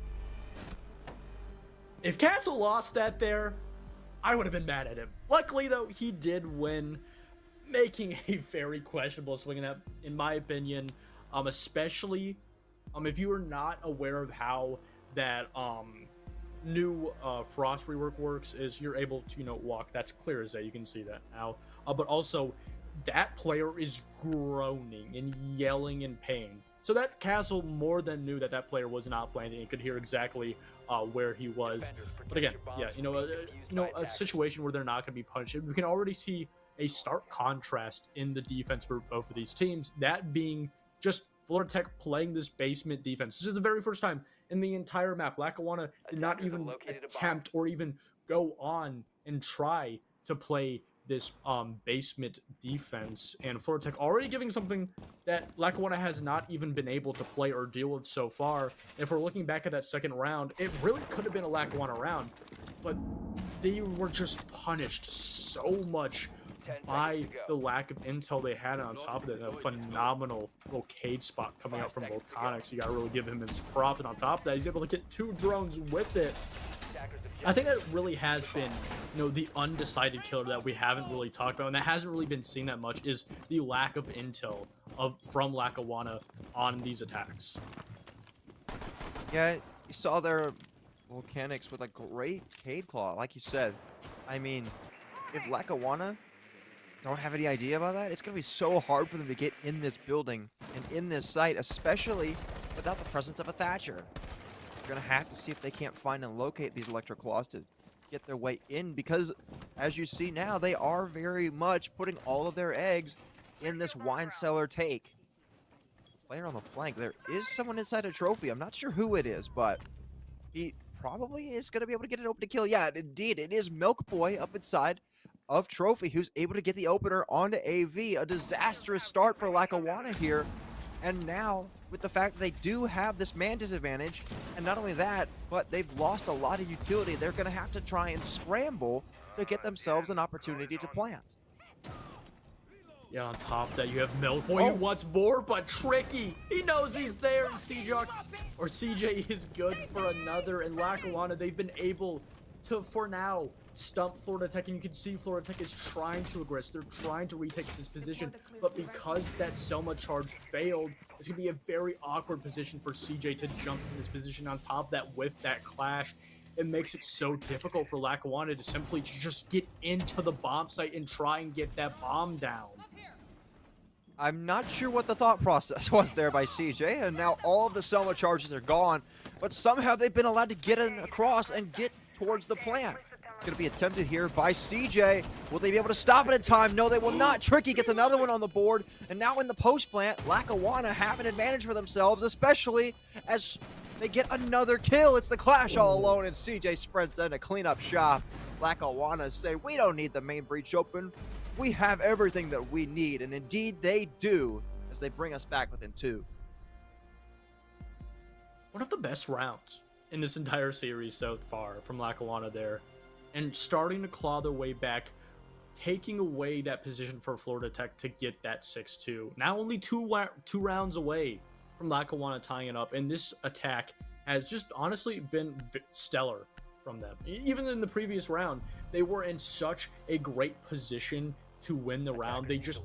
If Castle lost that there, I would have been mad at him. Luckily, though, he did win, making a very questionable swing in that, in my opinion. Especially If you are not aware of how that new frost rework works, is you're able to walk. That's clear as day. You can see that now. But also, that player is groaning and yelling in pain. So that castle more than knew that that player was not planting and could hear exactly where he was. But again, yeah, a situation where they're not going to be punished. We can already see a stark contrast in the defense for both of these teams. That being just Florida Tech playing this basement defense. This is the very first time in the entire map Lackawanna did not even attempt or even go on and try to play this basement defense, and Florida Tech already giving something that Lackawanna has not even been able to play or deal with so far. If we're looking back at that second round, it really could have been a Lackawanna round, but they were just punished so much by the lack of intel they had. On top of it, a phenomenal rocade spot coming out from Volcanics. You gotta really give him his props, and on top of that, he's able to get 2 drones with it. I think that really has been, the undecided killer that we haven't really talked about, and that hasn't really been seen that much, is the lack of intel from Lackawanna on these attacks. Yeah, you saw their Volcanics with a great Cade Claw, like you said. I mean, if Lackawanna don't have any idea about that, it's going to be so hard for them to get in this building and in this site, especially without the presence of a Thatcher. They're going to have to see if they can't find and locate these Electro Claws to get their way in, because as you see now, they are very much putting all of their eggs in this wine cellar take. Player on the flank. There is someone inside a trophy. I'm not sure who it is, but he probably is going to be able to get it open to kill. Yeah, indeed, it is Milk Boy up inside of Trophy who's able to get the opener onto AV. A disastrous start for Lackawanna here. And now, with the fact that they do have this man disadvantage, and not only that, but they've lost a lot of utility, they're going to have to try and scramble to get themselves an opportunity to plant. Yeah, on top of that, you have Milk Boy who wants more, but Tricky. He knows he's there, and CJ is good for another. And Lackawanna, they've been able to, for now, stump Florida Tech, and you can see Florida Tech is trying to aggress. They're trying to retake this position, but because that Selma charge failed, it's going to be a very awkward position for CJ to jump in this position. On top of that, with that clash, it makes it so difficult for Lackawanna to simply just get into the bomb site and try and get that bomb down. I'm not sure what the thought process was there by CJ, and now all of the Selma charges are gone, but somehow they've been allowed to get in across and get towards the plant. It's going to be attempted here by CJ. Will they be able to stop it in time? No, they will not. Tricky gets another one on the board, and now in the post plant, Lackawanna have an advantage for themselves, especially as they get another kill. It's the Clash all alone, and CJ sprints in to clean up shop. Lackawanna say, we don't need the main breach open. We have everything that we need, and indeed they do, as they bring us back within 2. One of the best rounds in this entire series so far from Lackawanna there, and starting to claw their way back, taking away that position for Florida Tech to get that 6-2. Now only two rounds away from Lackawanna tying it up, and this attack has just honestly been stellar from them. Even in the previous round, they were in such a great position to win the round. They just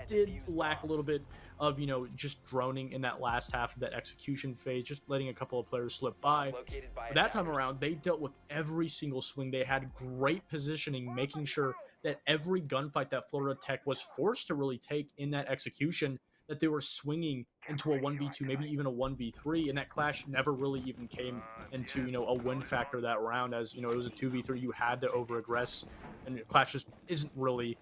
did lack a little bit of, just droning in that last half of that execution phase, just letting a couple of players slip by. But that time around, they dealt with every single swing. They had great positioning, making sure that every gunfight that Florida Tech was forced to really take in that execution, that they were swinging into a 1v2, maybe even a 1v3, and that clash never really even came into, a win factor that round, as, it was a 2v3, you had to over-aggress, and clash just isn't really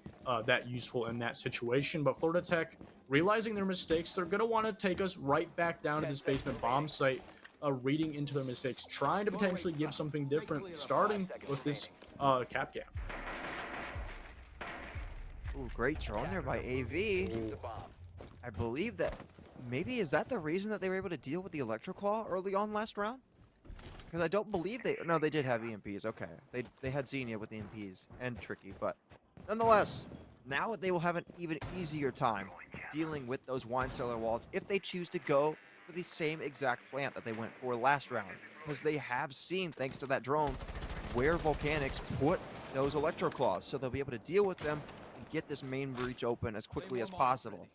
that useful in that situation. But Florida Tech, realizing their mistakes, they're going to want to take us right back down to this basement bomb site, reading into their mistakes, trying to potentially give something different, starting with this cap gap. Ooh, great drone there by AV. I believe that maybe, is that the reason that they were able to deal with the Electro Claw early on last round? Because I don't believe no, they did have EMPs. Okay, they had Xenia with EMPs and Tricky, but nonetheless, now they will have an even easier time dealing with those wine cellar walls if they choose to go for the same exact plant that they went for last round, because they have seen, thanks to that drone, where Volcanics put those Electro Claws, so they'll be able to deal with them and get this main breach open as quickly as possible.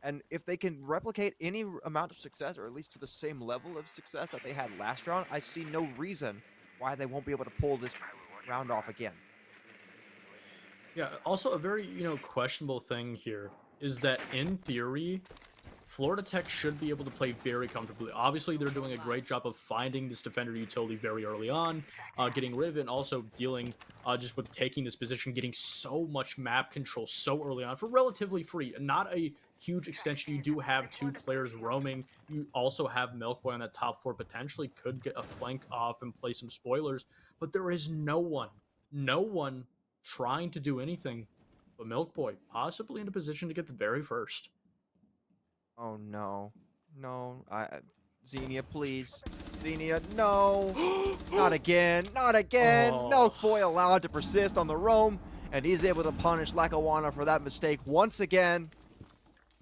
And if they can replicate any amount of success, or at least to the same level of success that they had last round, I see no reason why they won't be able to pull this round off again. Yeah, also a very, questionable thing here is that in theory, Florida Tech should be able to play very comfortably. Obviously, they're doing a great job of finding this defender utility very early on, getting rid of it, and also dealing just with taking this position, getting so much map control so early on for relatively free. Not a huge extension. You do have two players roaming. You also have Milkboy on that top four, potentially could get a flank off and play some spoilers, but there is no one trying to do anything but Milkboy, possibly in a position to get the very first. Oh no. No. Xenia, please. Xenia, no. Not again. Not again. Oh. Milk Boy allowed to persist on the roam, and he's able to punish Lackawanna for that mistake once again.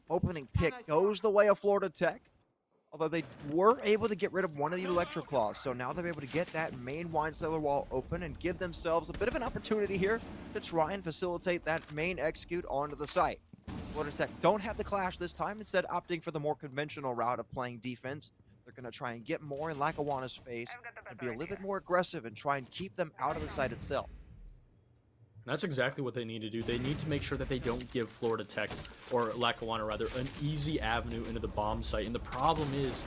Opening pick goes the way of Florida Tech. Although they were able to get rid of one of the Electro Claws, so now they're able to get that main Wine Cellar wall open and give themselves a bit of an opportunity here to try and facilitate that main execute onto the site. Florida Tech don't have the clash this time, instead opting for the more conventional route of playing defense. They're going to try and get more in Lackawanna's face and be a little bit more aggressive and try and keep them out of the site itself. That's exactly what they need to do. They need to make sure that they don't give Florida Tech, or Lackawanna rather, an easy avenue into the bomb site. And the problem is,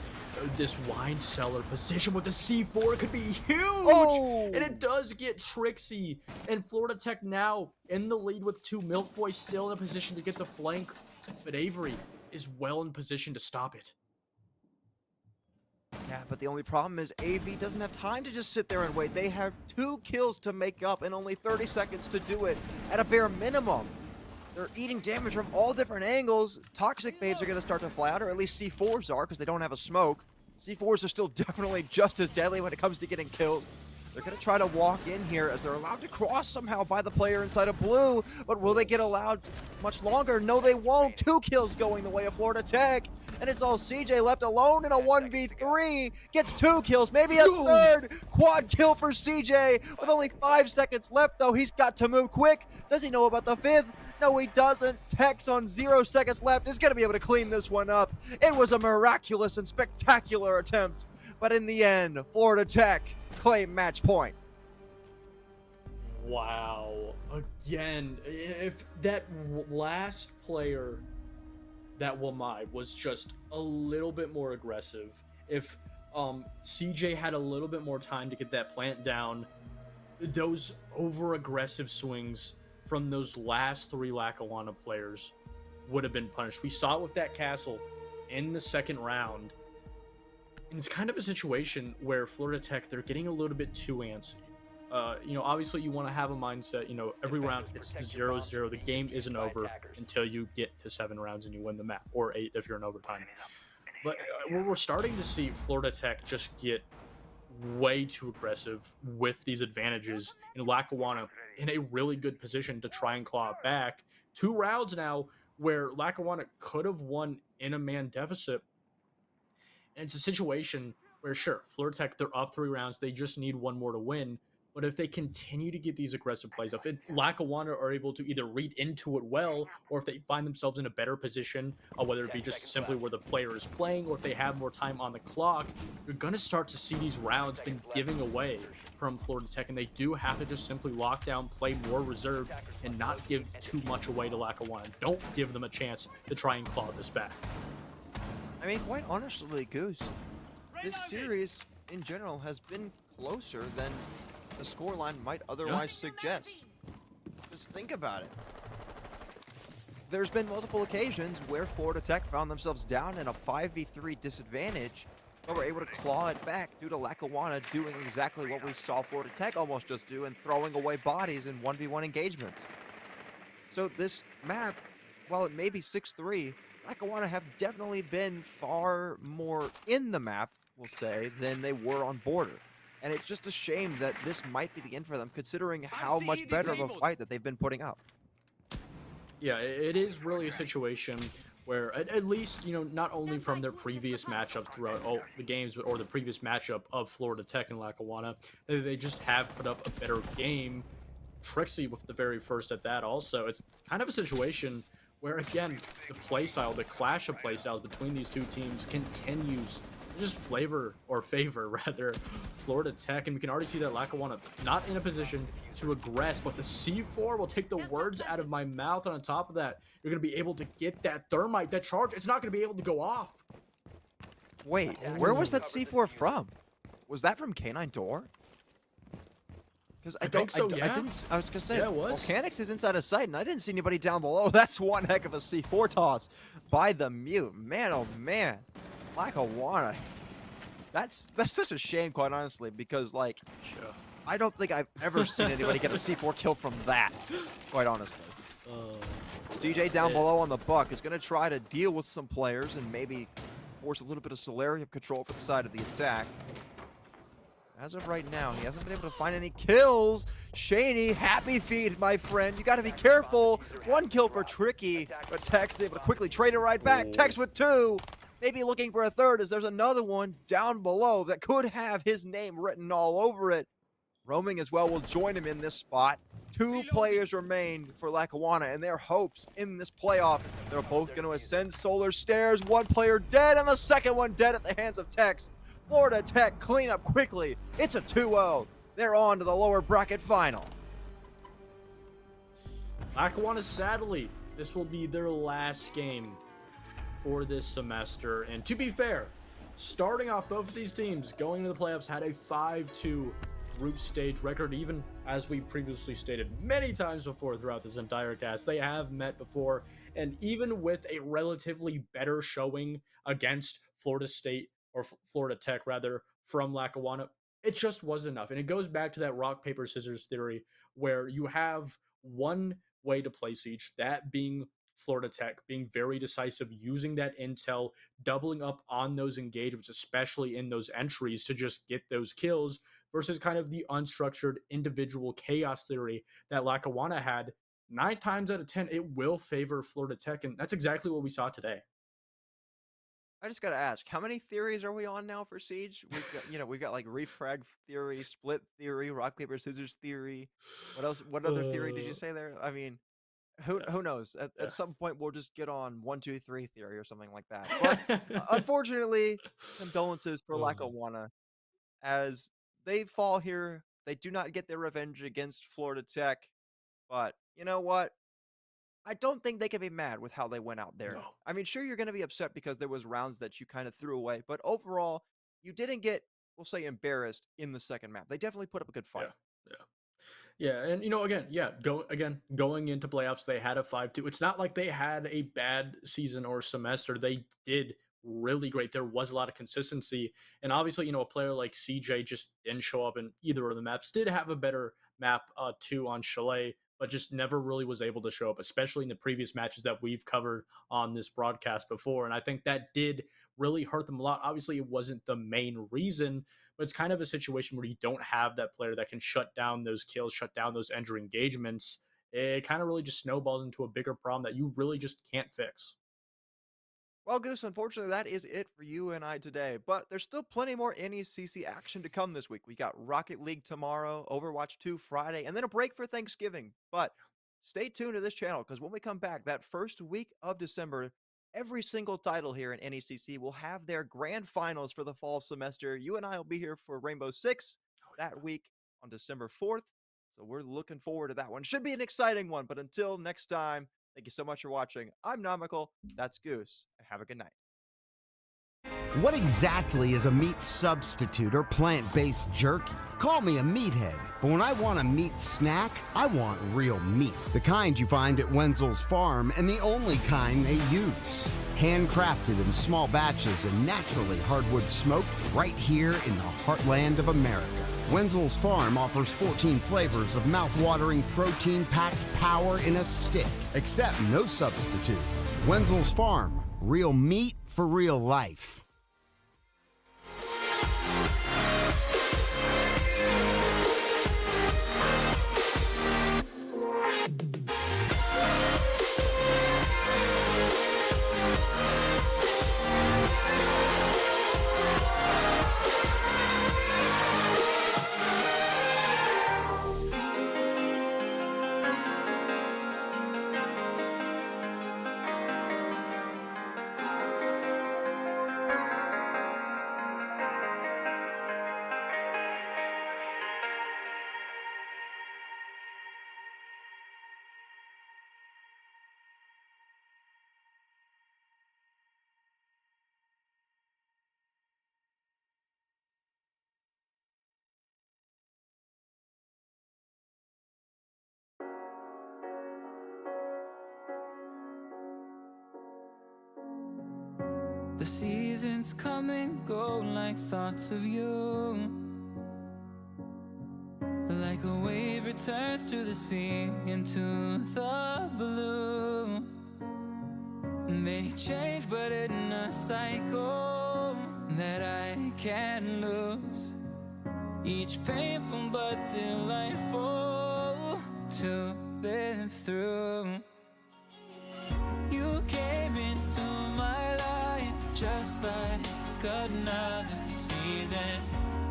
this wine cellar position with the C4 could be huge! Oh! And it does get tricksy. And Florida Tech now in the lead with two. Milk Boy still in a position to get the flank, but Avery is well in position to stop it. Yeah, but the only problem is AV doesn't have time to just sit there and wait. They have 2 kills to make up and only 30 seconds to do it at a bare minimum. They're eating damage from all different angles. Toxic Babes are going to start to fly out, or at least C4s are, because they don't have a smoke. C4s are still definitely just as deadly when it comes to getting kills. They're going to try to walk in here as they're allowed to cross somehow by the player inside of blue, but will they get allowed much longer? No, they won't. 2 kills going the way of Florida Tech, and it's all CJ left alone in a 1v3. Gets 2 kills, maybe a third. Quad kill for CJ with only 5 seconds left, though. He's got to move quick. Does he know about the 5th? No, he doesn't. Tex on 0 seconds left is going to be able to clean this one up. It was a miraculous and spectacular attempt, but in the end, Florida Tech claim match point. Wow. Again, if that last player, that Wamai, was just a little bit more aggressive, if CJ had a little bit more time to get that plant down, those over-aggressive swings from those last 3 Lackawanna players would have been punished. We saw it with that castle in the second round. And it's kind of a situation where Florida Tech, they're getting a little bit too antsy. Obviously you want to have a mindset, every round it's 0-0. The game isn't over until you get to 7 rounds and you win the map, or 8 if you're in overtime. But we're starting to see Florida Tech just get way too aggressive with these advantages, and Lackawanna in a really good position to try and claw it back. 2 rounds now where Lackawanna could have won in a man deficit. And it's a situation where, sure, Florida Tech, they're up 3 rounds. They just need 1 more to win. But if they continue to get these aggressive plays, if Lackawanna are able to either read into it well, or if they find themselves in a better position, whether it be just simply where the player is playing, or if they have more time on the clock, you're going to start to see these rounds been giving away from Florida Tech. And they do have to just simply lock down, play more reserved, and not give too much away to Lackawanna. Don't give them a chance to try and claw this back. I mean, quite honestly, Goose, this series in general has been closer than the scoreline might otherwise suggest. Just think about it. There's been multiple occasions where Florida Tech found themselves down in a 5v3 disadvantage, but were able to claw it back due to Lackawanna doing exactly what we saw Florida Tech almost just do, and throwing away bodies in 1v1 engagements. So this map, while it may be 6-3, Lackawanna have definitely been far more in the map, we'll say, than they were on border. And it's just a shame that this might be the end for them, considering how much better of a fight that they've been putting up. Yeah, it is really a situation where, at least, not only from their previous matchup throughout all the games, or the previous matchup of Florida Tech and Lackawanna, they just have put up a better game. Trixie with the very first at that also. It's kind of a situation where again, the play style, the clash of play styles between these two teams continues to just favor rather Florida Tech, and we can already see that Lackawanna not in a position to aggress, but the C4 will take the words out of my mouth. And on top of that, you're going to be able to get that thermite, that charge. It's not going to be able to go off. Wait, where was that C4 from? Was that from Canine Door? Because I think so, I yeah. didn't. I was gonna say, Yeah, it was. Volcanics is inside of sight, and I didn't see anybody down below. That's one heck of a C4 toss by the mute. Man, oh man, Lackawanna. That's such a shame, quite honestly, because like, I don't think I've ever seen anybody get a C4 kill from that. Quite honestly. CJ down below on the buck is gonna try to deal with some players and maybe force a little bit of Solarium control for the side of the attack. As of right now, he hasn't been able to find any kills. Shaney, happy feet, my friend. You got to be careful. One kill for Tricky, but Tech's able to quickly trade it right back. Tech's with two. Maybe looking for a third as there's another one down below that could have his name written all over it. Roaming as well will join him in this spot. Two players remain for Lackawanna and their hopes in this playoff. They're both going to ascend Solar Stairs. One player dead and the second one dead at the hands of Tech's. Florida Tech clean up quickly. It's a 2-0. They're on to the lower bracket final. Lackawanna, sadly, this will be their last game for this semester. And to be fair, starting off, both of these teams going into the playoffs had a 5-2 group stage record. Even as we previously stated many times before throughout this entire cast, they have met before. And even with a relatively better showing against Florida State, or Florida Tech rather, from Lackawanna, it just wasn't enough. And it goes back to that rock, paper, scissors theory, where you have one way to place each, that being Florida Tech being very decisive, using that intel, doubling up on those engagements, especially in those entries, to just get those kills, versus kind of the unstructured individual chaos theory that Lackawanna had. 9 times out of 10, it will favor Florida Tech, and that's exactly what we saw today. I just gotta ask, how many theories are we on now for Siege? We've got, we've got like refrag theory, split theory, rock paper scissors theory. What else? What other theory did you say there? I mean, who knows? At some point, we'll just get on 1, 2, 3 theory or something like that. But unfortunately, condolences for Lackawanna as they fall here. They do not get their revenge against Florida Tech. But you know what? I don't think they can be mad with how they went out there. No. I mean, sure, you're going to be upset because there was rounds that you kind of threw away, but overall, you didn't get, we'll say, embarrassed in the second map. They definitely put up a good fight. Yeah, and going into playoffs, they had a 5-2. It's not like they had a bad season or semester. They did really great. There was a lot of consistency, and obviously, a player like CJ just didn't show up in either of the maps. Did have a better map 2 on Chalet, but just never really was able to show up, especially in the previous matches that we've covered on this broadcast before. And I think that did really hurt them a lot. Obviously, it wasn't the main reason, but it's kind of a situation where you don't have that player that can shut down those kills, shut down those entry engagements. It kind of really just snowballs into a bigger problem that you really just can't fix. Well, Goose, unfortunately, that is it for you and I today. But there's still plenty more NECC action to come this week. We got Rocket League tomorrow, Overwatch 2 Friday, and then a break for Thanksgiving. But stay tuned to this channel because when we come back, that first week of December, every single title here in NECC will have their grand finals for the fall semester. You and I will be here for Rainbow Six that week on December 4th. So we're looking forward to that one. Should be an exciting one. But until next time, thank you so much for watching. I'm Nomical. That's Goose. And have a good night. What exactly is a meat substitute or plant-based jerky? Call me a meathead, but when I want a meat snack, I want real meat. The kind you find at Wenzel's Farm and the only kind they use. Handcrafted in small batches and naturally hardwood smoked right here in the heartland of America. Wenzel's Farm offers 14 flavors of mouth-watering protein-packed power in a stick, except no substitute. Wenzel's Farm, real meat for real life. The seasons come and go like thoughts of you. Like a wave returns to the sea, into the blue. They change, but in a cycle that I can't lose. Each painful but delightful to live through. You came into my life just like another season.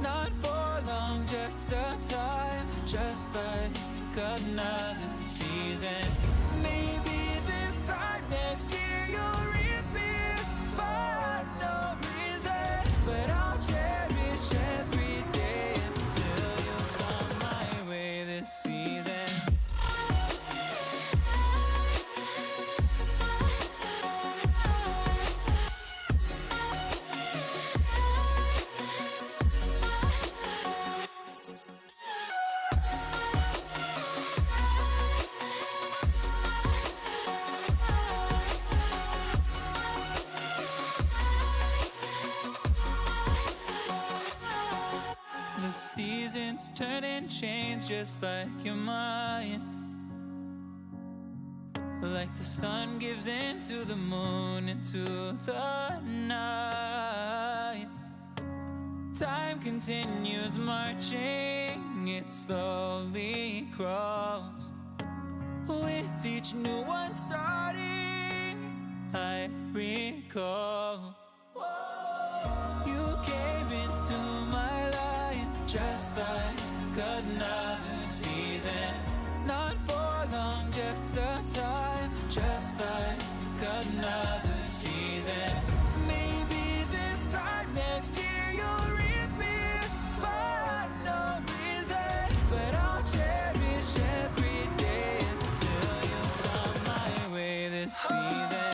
Not for long, just a time, just like another season. Maybe this time next year you'll reappear for no reason, but I'll cherish every day until you come my way this season. The seasons turn and change just like your mind. Like the sun gives into the moon, into the night. Time continues marching, it slowly crawls. With each new one starting, I recall. Whoa.